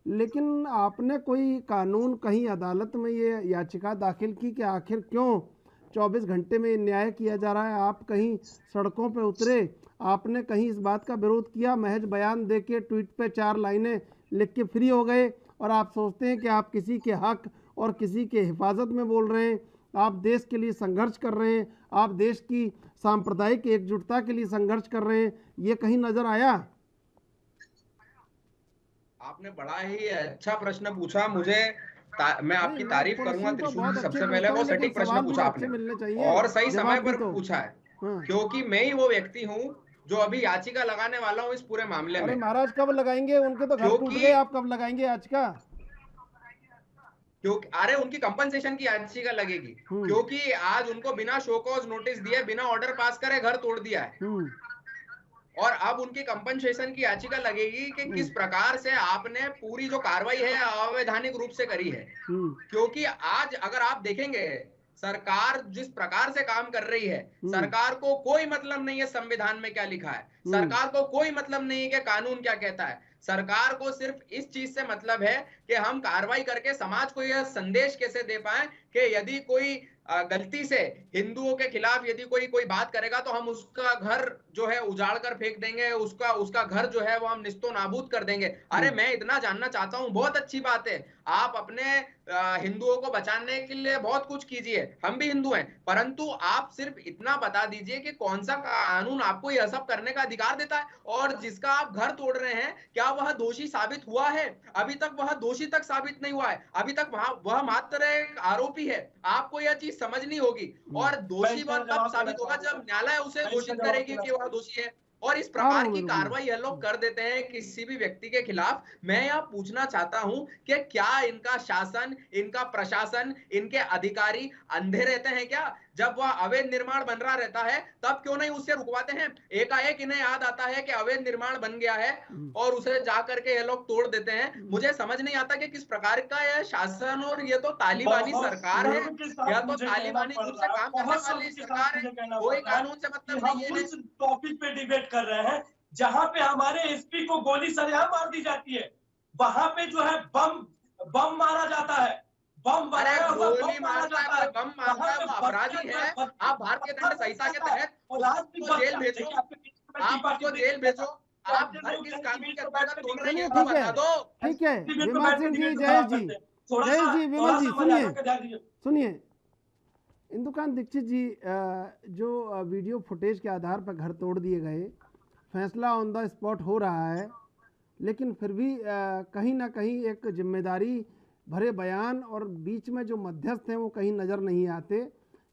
लेकिन आपने कोई कानून कहीं अदालत में ये याचिका दाखिल की कि आखिर क्यों 24 घंटे में न्याय किया जा रहा है? आप कहीं सड़कों पे उतरे, आपने कहीं इस बात का विरोध किया? महज बयान दे के ट्वीट पे 4 लाइनें लिख के फ्री हो गए और आप सोचते हैं कि आप किसी के हक और किसी के हिफाजत में बोल रहे हैं, आप देश के लिए संघर्ष कर रहे हैं, आप देश की सांप्रदायिक एकजुटता के लिए संघर्ष कर रहे हैं, ये कहीं नजर आया? आपने बड़ा ही अच्छा प्रश्न पूछा मुझे। मैं आपकी तारीफ करूंगा त्रिशूल जी, सबसे पहले वो सटीक प्रश्न पूछा आपने और सही समय पर पूछा है, क्योंकि मैं ही वो व्यक्ति हूँ जो अभी याचिका लगाने वाला हूँ इस पूरे मामले में। महाराज कब लगाएंगे? उनके तो घर टूट गए, आप कब लगाएंगे याचिका? क्योंकि अरे उनकी कंपनसेशन की याचिका लगेगी क्योंकि आज उनको बिना शो कॉज नोटिस दिए, बिना ऑर्डर पास करे घर तोड़ दिया है। और अब उनकी कंपनसेशन की याचिका लगेगी कि किस प्रकार से आपने पूरी जो कार्रवाई है अवैधानिक रूप से करी है। क्योंकि आज अगर आप देखेंगे सरकार जिस प्रकार से काम कर रही है, सरकार को कोई मतलब नहीं है संविधान में क्या लिखा है, सरकार को कोई मतलब नहीं है कि कानून क्या कहता है। सरकार को सिर्फ इस चीज से मतलब है कि हम कार्रवाई करके समाज को यह संदेश कैसे दे पाए कि यदि कोई गलती से हिंदुओं के खिलाफ यदि कोई बात करेगा तो हम उसका घर जो है उजाड़ कर फेंक देंगे, उसका घर जो है वो हम निस्तो नाबूद कर देंगे। अरे मैं इतना जानना चाहता हूं, बहुत अच्छी बात है, आप अपने हिंदुओं को बचाने के लिए बहुत कुछ कीजिए, हम भी हिंदू हैं, परंतु आप सिर्फ इतना बता दीजिए कि कौन सा कानून आपको यह सब करने का अधिकार देता है, और जिसका आप घर तोड़ रहे हैं क्या वह दोषी साबित हुआ है? अभी तक वह दोषी तक साबित नहीं हुआ है, अभी तक वह मात्र एक आरोपी है। आपको यह चीज समझनी होगी, और दोषी वह तब साबित होगा जब न्यायालय उसे घोषित करेगी कि वह दोषी है। और इस प्रकार की कार्रवाई ये लोग कर देते हैं किसी भी व्यक्ति के खिलाफ। मैं यह पूछना चाहता हूं कि क्या इनका शासन, इनका प्रशासन, इनके अधिकारी अंधे रहते हैं क्या? जब वह अवैध निर्माण बन रहा रहता है तब क्यों नहीं उसे रुकवाते हैं? एकाएक इन्हें याद आता है कि अवैध निर्माण बन गया है और उसे जाकर के ये लोग तोड़ देते हैं। मुझे समझ नहीं आता कि किस प्रकार का यह शासन, और ये तो तालिबानी सरकार है, या तो तालिबानी रूप से काम करने वाली सरकार है, कोई कानून से मतलब नहीं है। उस टॉपिक पे डिबेट कर रहे हैं जहां पे हमारे एसपी को गोली सरेआम मार दी जाती है, वहां पे जो है बम मारा जाता है, बम गोली मारता है, बम मारता है, वो अपराधी है। आप भारतीय दंड संहिता के तहत उसको जेल भेजो, आप उसको जेल भेजो, आप किस कानून के तहत तोड़ रहे हैं बता दो। ठीक है विमल सिंह जी, जयेश जी, विमल जी सुनिए, इंदुकांत दीक्षित जी, जो वीडियो फुटेज के आधार पर घर तोड़ दिए गए, फैसला ऑन द स्पॉट हो रहा है, लेकिन फिर भी कहीं ना कहीं एक जिम्मेदारी भरे बयान और बीच में जो मध्यस्थ हैं वो कहीं नज़र नहीं आते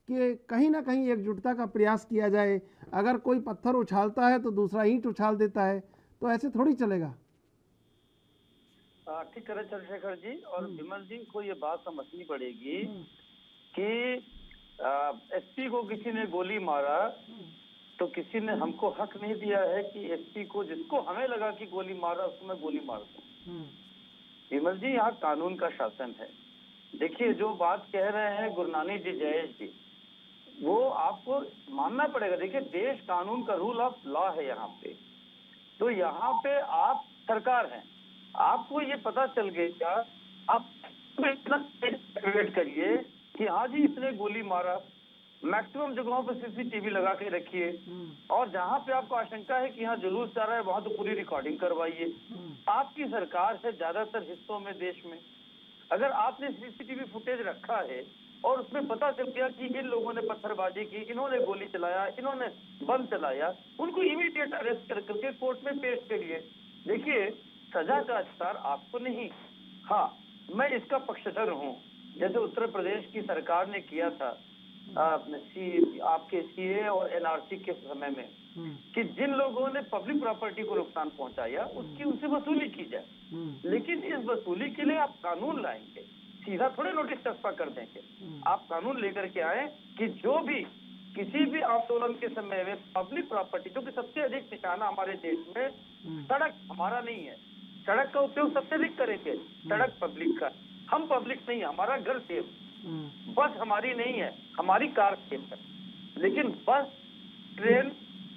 कि कहीं ना कहीं एकजुटता का प्रयास किया जाए। अगर कोई पत्थर उछालता है तो दूसरा ईंट उछाल देता है, तो ऐसे थोड़ी चलेगा। ठीक है चंद्रशेखर जी और विमल जी को ये बात समझनी पड़ेगी कि एसपी को किसी ने गोली मारा तो किसी ने हमको हक नहीं दिया है कि एसपी को, जिसको हमें लगा कि गोली मारा उसको मैं गोली मार दूं। विमल जी, यहाँ कानून का शासन है। देखिए जो बात कह रहे हैं गुरनानी जी, जयेश जी, वो आपको मानना पड़ेगा। देखिए देश कानून का रूल ऑफ लॉ है यहाँ पे, तो यहाँ पे आप सरकार हैं, आपको ये पता चल गया, आप इतना वेट करिए कि हाँ जी इसने गोली मारा, मैक्सिमम जगहों पर सीसीटीवी लगा के रखिए, और जहाँ पे आपको आशंका है कि यहाँ जुलूस जा रहा है वहां तो पूरी रिकॉर्डिंग करवाइए। आपकी सरकार है ज्यादातर हिस्सों में देश में, अगर आपने सीसीटीवी फुटेज रखा है और उसमें पता चल गया कि इन लोगों ने पत्थरबाजी की, इन्होंने गोली चलाया, इन्होंने बम चलाया, उनको इमीडिएट अरेस्ट करके कोर्ट में पेश करिए। देखिए सजा का अधिकार आपको नहीं, हाँ मैं इसका पक्षधर हूँ, जैसे उत्तर प्रदेश की सरकार ने किया था आपके सीए और एनआरसी के समय में, कि जिन लोगों ने पब्लिक प्रॉपर्टी को नुकसान पहुंचाया उसकी उनसे वसूली की जाए, लेकिन इस वसूली के लिए आप कानून लाएंगे, सीधा थोड़े नोटिस चस्पा कर देंगे। आप कानून लेकर के आए कि जो भी किसी भी आंदोलन के समय में पब्लिक प्रॉपर्टी, जो कि सबसे अधिक निशाना हमारे देश में, सड़क हमारा नहीं है, सड़क का उपयोग सबसे अधिक करेंगे, सड़क पब्लिक का, हम पब्लिक नहीं, हमारा घर सेफ, बस हमारी नहीं है, हमारी कार सेफ है, लेकिन बस ट्रेन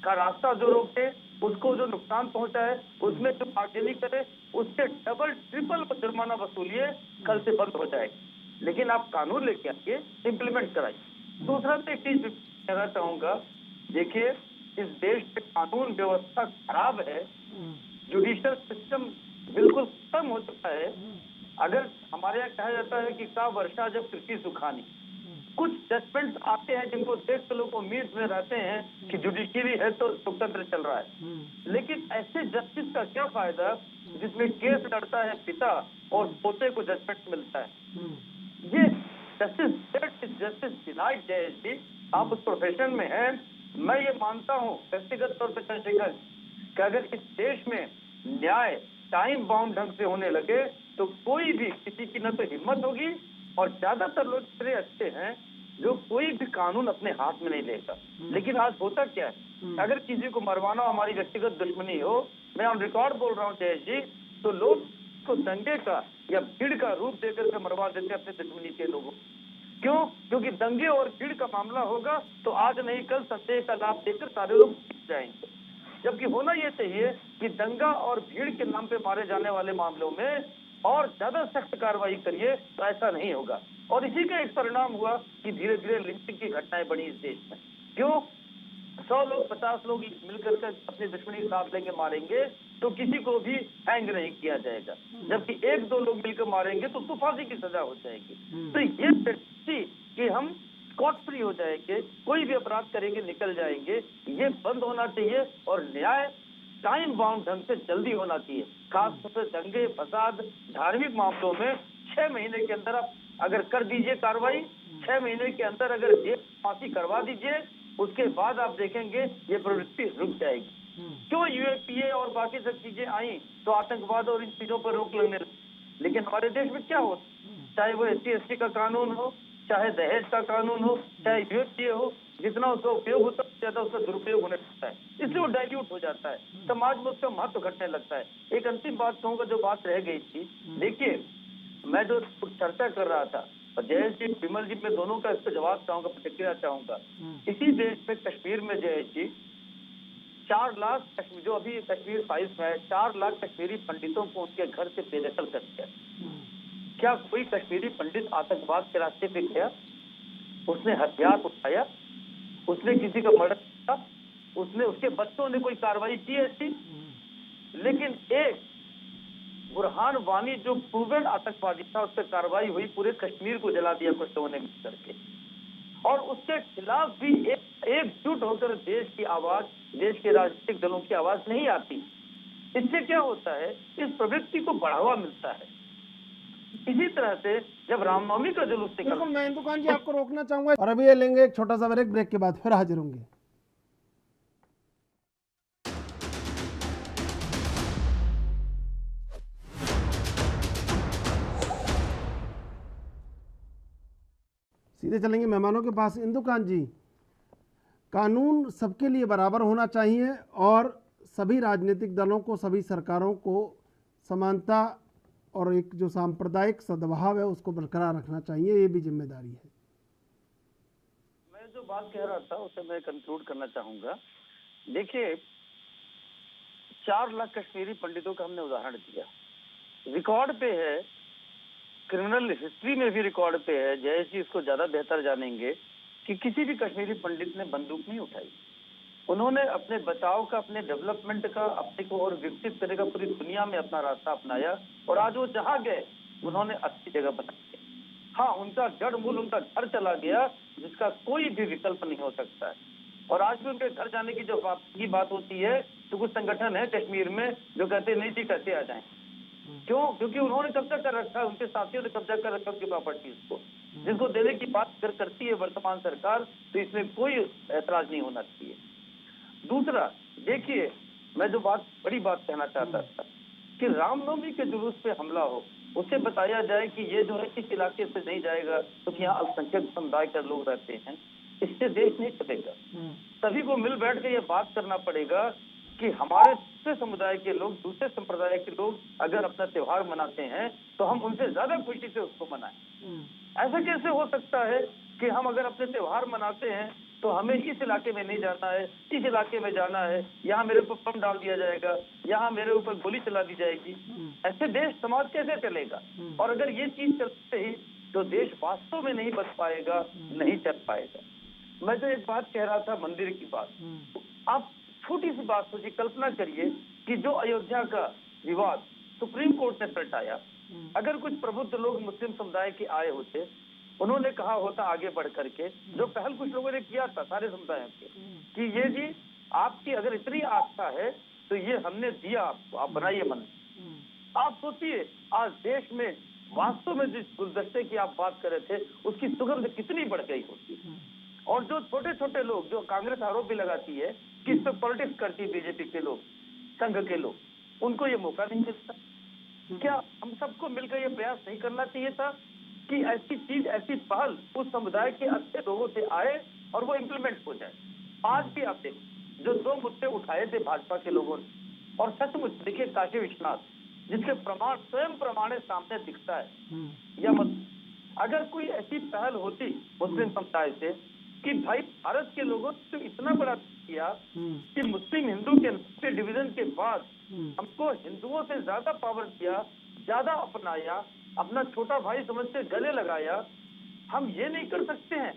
का रास्ता जो रोके, उसको जो नुकसान पहुंचा है, उसमें जो आगजनी करे, उससे डबल ट्रिपल जुर्माना वसूलिए, कल से बंद हो जाए। लेकिन आप कानून लेके आइए, इम्प्लीमेंट कराइए। दूसरा तो एक चीज कहना चाहूंगा, देखिए इस देश में कानून व्यवस्था खराब है, जुडिशियल सिस्टम बिल्कुल खत्म हो चुका है। अगर हमारे यहाँ कहा जाता है कि का वर्षा जब कृषि सुखानी, कुछ जजमेंट्स आते हैं जिनको देख के लोग उम्मीद में रहते हैं कि जुडिशरी है तो लोकतंत्र चल रहा है, लेकिन ऐसे जस्टिस का क्या फायदा जिसमें केस लड़ता है पिता और पोते को जजमेंट मिलता है। ये जस्टिस डिनाइड जयेश, आप उस प्रोफेशन में हैं, मैं ये मानता हूँ व्यक्तिगत तौर पर चंद्रशेखर कि अगर इस देश में न्याय टाइम बाउंड ढंग से होने लगे तो कोई भी किसी की न तो हिम्मत होगी, और ज्यादातर लोग इतने अच्छे हैं जो कोई भी कानून अपने हाथ में नहीं लेगा। लेकिन आज होता क्या है, अगर किसी को मरवाना हमारी व्यक्तिगत दुश्मनी हो, मैं ऑन रिकॉर्ड बोल रहा हूँ जयेश जी, तो लोग को दंगे का या भीड़ का रूप देकर के मरवा देते अपने दुश्मनी के लोगों। क्यों? क्योंकि दंगे और भीड़ का मामला होगा तो आज नहीं कल संदेह का लाभ देकर सारे लोग जाएंगे। जबकि होना यह चाहिए कि दंगा और भीड़ के नाम पे मारे जाने वाले मामलों में और ज्यादा सख्त कार्रवाई करिए, तो ऐसा नहीं होगा। और इसी का एक परिणाम हुआ कि धीरे धीरे लिंचिंग की घटनाएं बढ़ी इस देश में। क्यों? 100 लोग 50 लोग मिलकर के अपनी दुश्मनी के साथ लेंगे मारेंगे तो किसी को भी हैंग नहीं किया जाएगा, जबकि 1-2 लोग मिलकर मारेंगे तो फांसी की सजा हो जाएगी। तो ये टेंडेंसी कि हम स्कॉट फ्री हो जाएंगे, कोई भी अपराध करेंगे निकल जाएंगे, ये बंद होना चाहिए और न्याय टाइम बाउंड ढंग से जल्दी होना चाहिए। खासतौर से दंगे फसाद धार्मिक मामलों में 6 महीने के अंदर आप अगर कर दीजिए कार्रवाई, 6 महीने के अंदर अगर जेल फांसी करवा दीजिए, उसके बाद आप देखेंगे ये प्रवृत्ति रुक जाएगी। क्यों यूएपीए और बाकी सब चीजें आई तो आतंकवाद और इन चीजों पर रोक लगने लगी। लेकिन हमारे देश में क्या होता, चाहे वो SC/ST का कानून हो, चाहे दहेज का कानून हो, चाहे यूएपीए हो, जितना उसका उपयोग होता है ज्यादा उसका दुरुपयोग होने लगता है, इसलिए वो डाइल्यूट हो जाता है, समाज में उसका महत्व घटने लगता है। एक अंतिम बात कहूंगा, जो बात रह गई थी, देखिए मैं जो चर्चा कर रहा था, जयेश जी विमल जी, मैं दोनों का इसका जवाब चाहूंगा, प्रतिक्रिया चाहूंगा। इसी देश में कश्मीर में जयेश जी 4 लाख कश्मीर, जो अभी कश्मीर फाइल्स में है, 4 लाख कश्मीरी पंडितों को उनके घर से बेदखल कर दिया। क्या कोई कश्मीरी पंडित आतंकवाद के रास्ते पे गया? उसने हथियार उठाया? उसने किसी का मर्डर किया? उसने, उसके बच्चों ने कोई कार्रवाई की ऐसी? लेकिन एक बुरहान वानी जो प्रूवन आतंकवादी था, उस पर कार्रवाई हुई, पूरे कश्मीर को जला दिया कुछ लोगों ने मिल करके, और उसके खिलाफ भी एकजुट होकर देश की आवाज, देश के राजनीतिक दलों की आवाज नहीं आती। इससे क्या होता है, इस प्रवृत्ति को बढ़ावा मिलता है। इसी तरह से जब रामनवमी का जुलूस निकला, बिल्कुल, मैं इंदुकान जी आपको रोकना चाहूंगा और अभी ये लेंगे एक छोटा सा ब्रेक के बाद फिर हाजिर होंगे। सीधे चलेंगे मेहमानों के पास। इंदुकान जी, कानून सबके लिए बराबर होना चाहिए और सभी राजनीतिक दलों को, सभी सरकारों को समानता और एक जो सांप्रदायिक सद्भाव है उसको बरकरार रखना चाहिए, ये भी जिम्मेदारी है। मैं जो बात कह रहा था उसे मैं कंक्लूड करना चाहूंगा। देखिए 4 लाख कश्मीरी पंडितों का हमने उदाहरण दिया, रिकॉर्ड पे है, क्रिमिनल हिस्ट्री में भी रिकॉर्ड पे है, जयेश जी इसको ज्यादा बेहतर जानेंगे, कि किसी भी कश्मीरी पंडित ने बंदूक नहीं उठाई। उन्होंने अपने बचाव का, अपने डेवलपमेंट का, अपने को और विकसित करने का पूरी दुनिया में अपना रास्ता अपनाया, और आज वो जहां गए उन्होंने अच्छी जगह बनाई। हाँ, उनका जड़ मूल उनका घर चला गया, जिसका कोई भी विकल्प नहीं हो सकता है। और आज भी उनके घर जाने की जो बात होती है, तो कुछ संगठन है कश्मीर में जो कहते नहीं जी कैसे आ जाएं। क्यों? क्योंकि उन्होंने कब्जा कर रखा है, उनके साथियों ने कब्जा कर रखा है उनकी प्रॉपर्टीज को, जिनको देने की बात करती है वर्तमान सरकार, तो इसमें कोई ऐतराज नहीं होना चाहिए। दूसरा, देखिए मैं जो बड़ी बात कहना चाहता था कि रामनवमी के जुलूस पे हमला हो, उसे बताया जाए कि ये जो है इस इलाके से नहीं जाएगा क्योंकि यहाँ अल्पसंख्यक समुदाय के लोग रहते हैं, इससे देश नहीं चलेगा। सभी को मिल बैठ के ये बात करना पड़ेगा कि हमारे दूसरे समुदाय के लोग, दूसरे संप्रदाय के लोग अगर अपना त्योहार मनाते हैं तो हम उनसे ज्यादा खुशी से उसको मनाएं। ऐसा कैसे हो सकता है कि हम अगर अपने त्योहार मनाते हैं तो हमें इस इलाके में नहीं जाना है, इस इलाके में जाना है, यहाँ मेरे ऊपर बम डाल दिया जाएगा, यहाँ मेरे ऊपर गोली चला दी जाएगी। ऐसे देश समाज कैसे चलेगा? और अगर ये चीज चलते ही तो देश वास्तव में नहीं बच पाएगा, नहीं चल पाएगा। मैं जो एक बात कह रहा था मंदिर की बात, आप छोटी सी बात सोचिए, कल्पना करिए कि जो अयोध्या का विवाद सुप्रीम कोर्ट ने पलटाया, अगर कुछ प्रबुद्ध लोग मुस्लिम समुदाय के आए होते, उन्होंने कहा होता आगे बढ़ करके, जो पहल कुछ लोगों ने किया था सारे समुदायों के, कि ये जी आपकी अगर इतनी आस्था है तो ये हमने दिया आपको, आप बनाइए मंदिर। आप सोचिए आज देश में वास्तव में जिस गुलदस्ते की आप बात कर रहे थे उसकी सुगंध कितनी बढ़ गई होती। और जो छोटे छोटे लोग, जो कांग्रेस आरोप भी लगाती है कि इस पर पॉलिटिक्स करती है बीजेपी के लोग, संघ के लोग, उनको ये मौका नहीं मिलता। क्या हम सबको मिलकर ये प्रयास नहीं करना चाहिए था कि ऐसी चीज, ऐसी पहल उस समुदाय के अच्छे लोगों से आए और वो इम्प्लीमेंट हो जाए? आज भी आप देखिए जो 2 मुद्दे उठाए थे भाजपा के लोगों ने, और सचमुच देखिए काशी विश्वनाथ, जिसके प्रमाण स्वयं प्रमाणित सामने दिखता है, या अगर कोई ऐसी पहल होती मुस्लिम समुदाय से कि भाई भारत के लोगों ने तो इतना बड़ा किया कि मुस्लिम हिंदू के डिवीजन के बाद हमको हिंदुओं से ज्यादा पावर दिया, ज्यादा अपनाया, अपना छोटा भाई समझ के गले लगाया, हम ये नहीं कर सकते हैं।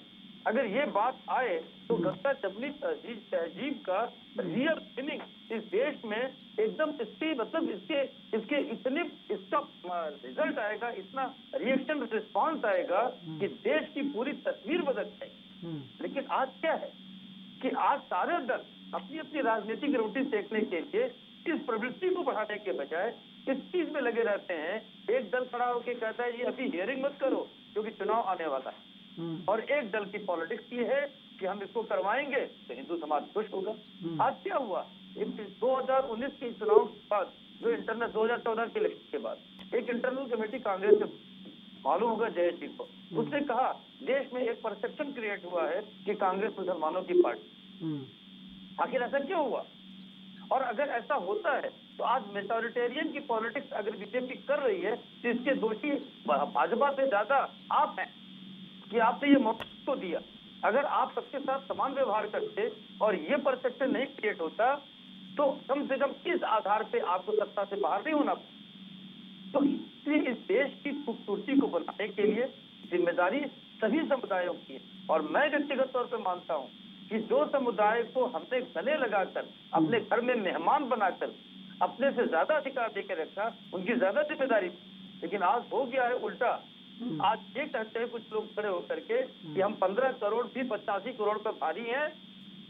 अगर ये बात आए तो गंगा जमनी तहजीब का रियल मीनिंग इस देश में एकदम इसकी मतलब इसके इतने इसका रिजल्ट आएगा, इतना रिएक्शन रिस्पांस आएगा कि देश की पूरी तस्वीर बदल जाएगी। लेकिन आज क्या है कि आज सारे दल अपनी अपनी राजनीतिक रोटी सेकने के लिए इस प्रवृत्ति को बढ़ाने के बजाय इस चीज में लगे रहते हैं। एक दल खड़ा होकर कहता है ये अभी हियरिंग मत करो क्योंकि चुनाव आने वाला है, और एक दल की पॉलिटिक्स ये है कि हम इसको करवाएंगे तो हिंदू समाज खुश होगा। आज क्या हुआ, 2019 के चुनाव के बाद, जो इंटरनल 2014 के इलेक्शन के बाद एक इंटरनल कमेटी कांग्रेस से मालूम होगा जयेश जी को, उसने कहा देश में एक परसेप्शन क्रिएट हुआ है कि कांग्रेस मुसलमानों की पार्टी। आखिर ऐसा क्यों हुआ? और अगर ऐसा होता है तो आज मेजॉरिटेरियन की पॉलिटिक्स अगर बीजेपी कर रही है तो इसके दोषी भाजपा से ज्यादा आप हैं कि आपने ये मौका तो दिया। अगर आप सबके साथ समान व्यवहार करते और ये परसेप्शन नहीं क्रिएट होता तो कम से कम इस आधार पे आपको सत्ता से बाहर नहीं होना। तो इसलिए इस देश की खूबसूरती को बनाने के लिए जिम्मेदारी सभी समुदायों की है, और मैं व्यक्तिगत तौर पर मानता हूँ कि जो समुदाय को हमने गले लगाकर अपने घर में मेहमान बनाकर अपने से ज्यादा अधिकार देकर रखा, उनकी ज्यादा जिम्मेदारी। लेकिन आज हो गया है उल्टा। आज ये कहते हैं कुछ लोग खड़े होकर के कि हम 15 करोड़ भी 85 करोड़ पर भारी हैं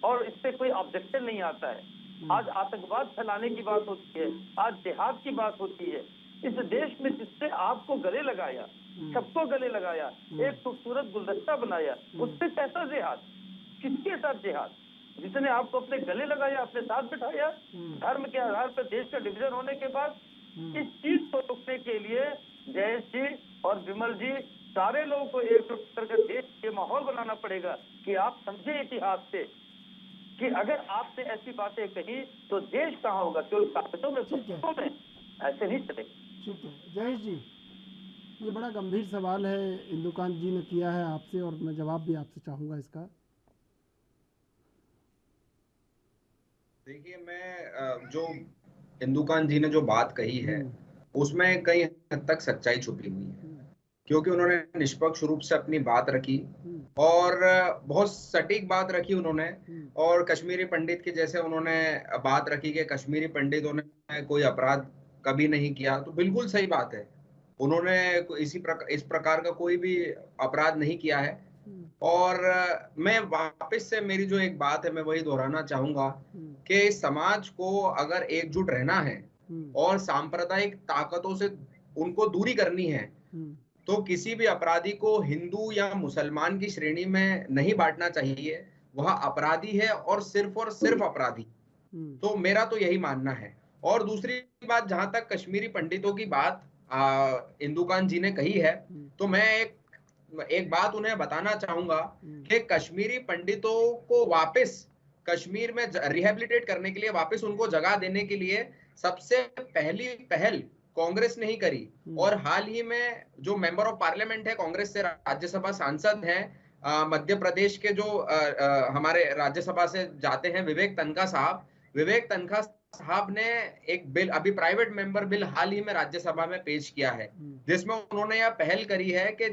और इससे कोई ऑब्जेक्शन नहीं आता है। आज आतंकवाद फैलाने की बात होती है, आज जिहाद की बात होती है। इस देश में जिससे आपको गले लगाया, सबको गले लगाया, एक खूबसूरत गुलदस्ता बनाया, उससे कैसा जिहाद? किसके साथ जिहाद? जिसने आपको अपने गले लगाया, अपने साथ बिठाया, धर्म के आधार पर देश का डिवीजन होने के बाद। इस चीज को रोकने के लिए जयेश जी और विमल जी, सारे लोगों को एकजुट करके देश के माहौल बनाना पड़ेगा कि आप समझे इतिहास से कि अगर आपने ऐसी बातें कही तो देश कहाँ होगा, केवल कागजों में, पुस्तकों में ऐसे नहीं चलेगा। ठीक है जयेश जी, ये बड़ा गंभीर सवाल है इंदुकांत जी ने किया है आपसे, और मैं जवाब भी आपसे चाहूँगा इसका। देखिए, मैं जो इंदुकांत जी ने जो बात कही है उसमें कई हद तक सच्चाई छुपी हुई है, क्योंकि उन्होंने निष्पक्ष रूप से अपनी बात रखी और बहुत सटीक बात रखी उन्होंने। और कश्मीरी पंडित की जैसे उन्होंने बात रखी कि कश्मीरी पंडितों ने कोई अपराध कभी नहीं किया, तो बिल्कुल सही बात है। उन्होंने इस प्रकार का कोई भी अपराध नहीं किया है। और मैं वापस से मेरी जो एक बात है मैं वही दोहराना चाहूंगा कि समाज को अगर एकजुट रहना है और सांप्रदायिक ताकतों से उनको दूरी करनी है तो किसी भी अपराधी को हिंदू या मुसलमान की श्रेणी में नहीं बांटना चाहिए। वह अपराधी है और सिर्फ अपराधी। तो मेरा तो यही मानना है। और दूसरी बात, जहां तक कश्मीरी पंडितों की बात इंदुकांत जी ने कही है, तो मैं एक बात उन्हें बताना चाहूंगा कि कश्मीरी पंडितों को वापस कश्मीर में रिहेबिलिटेट करने के लिए, वापस उनको जगह देने के लिए सबसे पहली पहल कांग्रेस ने ही करी। और हाल ही में जो मेंबर ऑफ पार्लियामेंट है कांग्रेस से, राज्यसभा सांसद हैं मध्य प्रदेश के, जो हमारे राज्यसभा से जाते हैं, विवेक तनखा साहब ने एक बिल, अभी प्राइवेट मेंबर बिल हाल ही में राज्यसभा में पेश किया है, जिसमें उन्होंने यह पहल करी है कि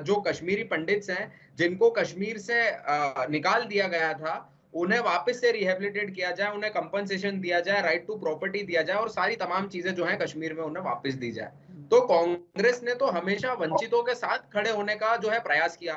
जो कश्मीरी पंडित्स हैं जिनको कश्मीर से निकाल दिया गया था, उन्हें वापस से रिहेबिलिटेट किया जाए, उन्हें कंपनसेशन दिया जाए, राइट टू प्रॉपर्टी दिया जाए और सारी तमाम चीजें जो हैं कश्मीर में उन्हें वापस दी जाए। तो कांग्रेस ने तो हमेशा वंचितों के साथ खड़े होने का जो है प्रयास किया।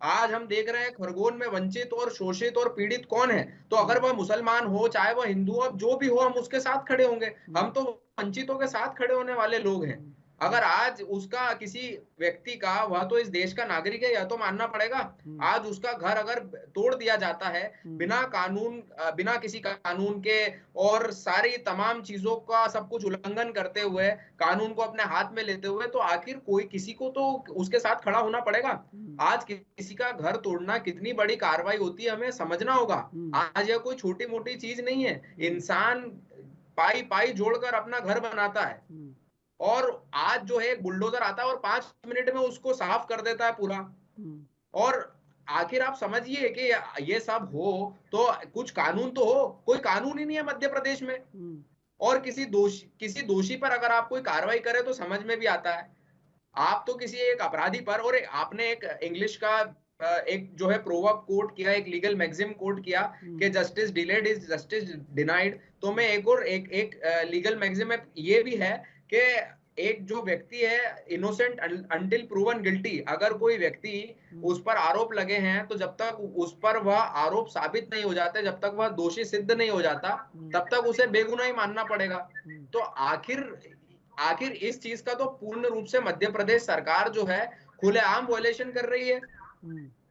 आज हम देख रहे हैं खरगोन में वंचित और शोषित और पीड़ित कौन है, तो अगर वह मुसलमान हो, चाहे वह हिंदू हो, जो भी हो, हम उसके साथ खड़े होंगे। हम तो वंचितों के साथ खड़े होने वाले लोग हैं। अगर आज उसका किसी व्यक्ति का, वह तो इस देश का नागरिक है, यह तो मानना पड़ेगा। आज उसका घर अगर तोड़ दिया जाता है बिना कानून, बिना किसी कानून के और सारी तमाम चीजों का सब कुछ उल्लंघन करते हुए, कानून को अपने हाथ में लेते हुए, तो आखिर कोई किसी को तो उसके साथ खड़ा होना पड़ेगा। आज किसी का घर तोड़ना कितनी बड़ी कार्रवाई होती है, हमें समझना होगा। आज यह कोई छोटी मोटी चीज नहीं है। इंसान पाई पाई जोड़कर अपना घर बनाता है, और आज जो है एक बुलडोजर आता है और 5 मिनट में उसको साफ कर देता है पूरा। और आखिर आप समझिए कि ये सब हो तो कुछ कानून तो हो, कोई कानून ही नहीं है मध्य प्रदेश में। और किसी दोषी पर अगर आप कोई कार्रवाई करें तो समझ में भी आता है। आप तो किसी एक अपराधी पर, और आपने एक इंग्लिश का एक जो है प्रोवर्ब कोट किया, एक लीगल मैक्सिम कोट किया कि justice delayed is justice denied. तो मैं एक लीगल मैक्सिम ये भी है कि एक जो व्यक्ति है इनोसेंट अंटिल प्रूवन गिल्टी। अगर कोई व्यक्ति उस पर आरोप लगे हैं तो जब तक उस पर वह आरोप साबित नहीं हो जाते, जब तक वह दोषी सिद्ध नहीं हो जाता, तब तक उसे बेगुनाह ही मानना पड़ेगा। तो आखिर इस चीज का तो पूर्ण रूप से मध्य प्रदेश सरकार जो है खुलेआम वायलेशन कर रही है।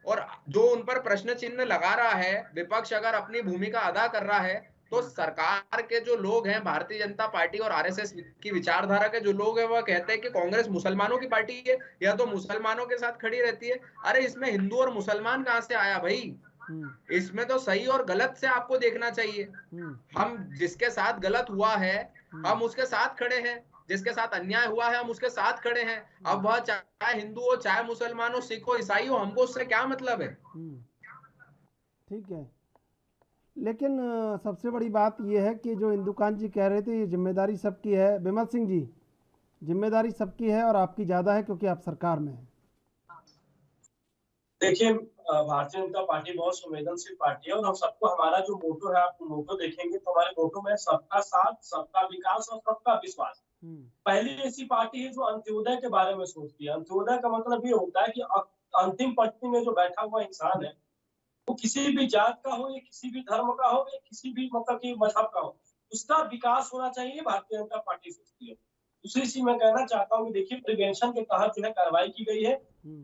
और जो उन पर प्रश्न चिन्ह लगा रहा है, विपक्ष अगर अपनी भूमिका अदा कर रहा है, तो सरकार के जो लोग हैं, भारतीय जनता पार्टी और आरएसएस की विचारधारा के जो लोग हैं, वह कहते हैं कि कांग्रेस मुसलमानों की पार्टी है, या तो मुसलमानों के साथ खड़ी रहती है। अरे इसमें हिंदू और मुसलमान कहां से आया भाई? इसमें तो सही और गलत से आपको देखना चाहिए। हम जिसके साथ गलत हुआ है हम उसके साथ खड़े हैं, जिसके साथ अन्याय हुआ है हम उसके साथ खड़े हैं। अब वह चाहे हिंदू हो, चाहे मुसलमान हो, सिख हो, ईसाई हो, हमको उससे क्या मतलब है? ठीक है, लेकिन सबसे बड़ी बात यह है कि जो इंदुकान जी कह रहे थे, ये जिम्मेदारी सबकी है। विमल सिंह जी, जिम्मेदारी सबकी है और आपकी ज़्यादा है क्योंकि आप सरकार में हैं। देखिए, भारतीय जनता पार्टी बहुत संवेदनशील पार्टी है, और हम सबको, हमारा जो मोटो है, आप मोटो देखेंगे तो हमारे मोटो में सबका साथ, सबका विकास और सबका विश्वास। पहली ऐसी पार्टी है जो अंत्योदय के बारे में सोचती है। अंत्योदय का मतलब ये होता है कि अंतिम पंक्ति में जो बैठा हुआ इंसान है, वो किसी भी जात का हो, या किसी भी धर्म का हो, या किसी भी मतलब की मजहब का हो, उसका विकास होना चाहिए, भारतीय जनता पार्टी सोचती है। दूसरी चीज मैं कहना चाहता हूँ कि देखिए, प्रिवेंशन के तहत जो है कार्रवाई की गई है।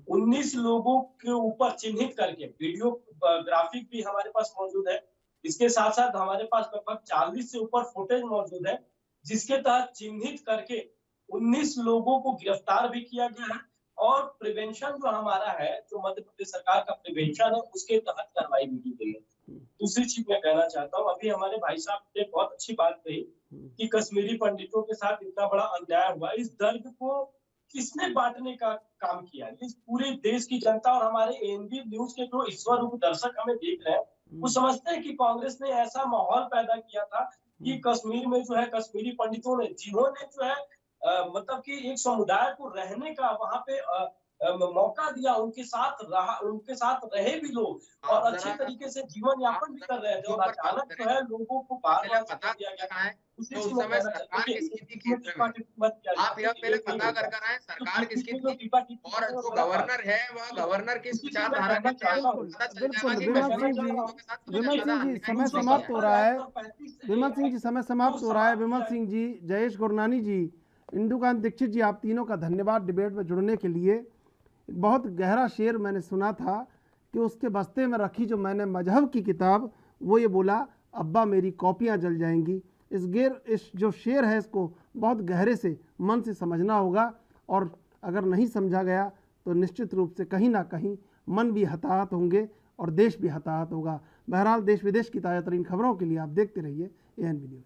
19 लोगों के ऊपर चिन्हित करके वीडियो ग्राफिक भी हमारे पास मौजूद है। इसके साथ साथ हमारे पास लगभग 40 से ऊपर फुटेज मौजूद है, जिसके तहत चिन्हित करके 19 लोगों को गिरफ्तार भी किया गया है। और प्रिवेंशन जो हमारा है, जो मध्य प्रदेश सरकार का प्रिवेंशन है, उसके तहत कार्रवाई भी की गई है। दूसरी चीज मैं कहना चाहता हूँ, अभी हमारे भाई साहब ने बहुत अच्छी बात कही कि कश्मीरी पंडितों के साथ इतना बड़ा अन्याय हुआ। इस दर्द को किसने बांटने का काम किया? इस पूरे देश की जनता और हमारे एएनबी न्यूज के जो ईश्वर रूप दर्शक हमें देख रहे हैं, वो समझते हैं कि कांग्रेस ने ऐसा माहौल पैदा किया था कि कश्मीर में जो है कश्मीरी पंडितों ने, जिन्होंने जो है मतलब कि एक समुदाय को रहने का वहां पे मौका दिया, उनके साथ रहा, उनके साथ रहे भी लोग और अच्छे तरीके से जीवन यापन भी कर रहे हैं। जब अचानक जो है लोगों को बार-बार पता दिया गया है, उस समय सरकार किसकी थी? आप यह पहले पता कर आए सरकार किसकी थी, और जो गवर्नर है वह गवर्नर किस विचारधारा के विमल सिंह जी, समय समाप्त हो रहा है। विमल सिंह जी, समय समाप्त हो रहा है। विमल सिंह जी, जयेश गुरनानी जी, इंदुकांत दीक्षित जी, आप तीनों का धन्यवाद डिबेट में जुड़ने के लिए। एक बहुत गहरा शेर मैंने सुना था कि उसके बस्ते में रखी जो मैंने मजहब की किताब, वो ये बोला, अब्बा मेरी कॉपियाँ जल जाएंगी। इस जो शेर है, इसको बहुत गहरे से मन से समझना होगा, और अगर नहीं समझा गया तो निश्चित रूप से कहीं ना कहीं मन भी हताहत होंगे और देश भी हताहत होगा। बहरहाल, देश विदेश की ताज़ा तरीन खबरों के लिए आप देखते रहिए ANB न्यूज़।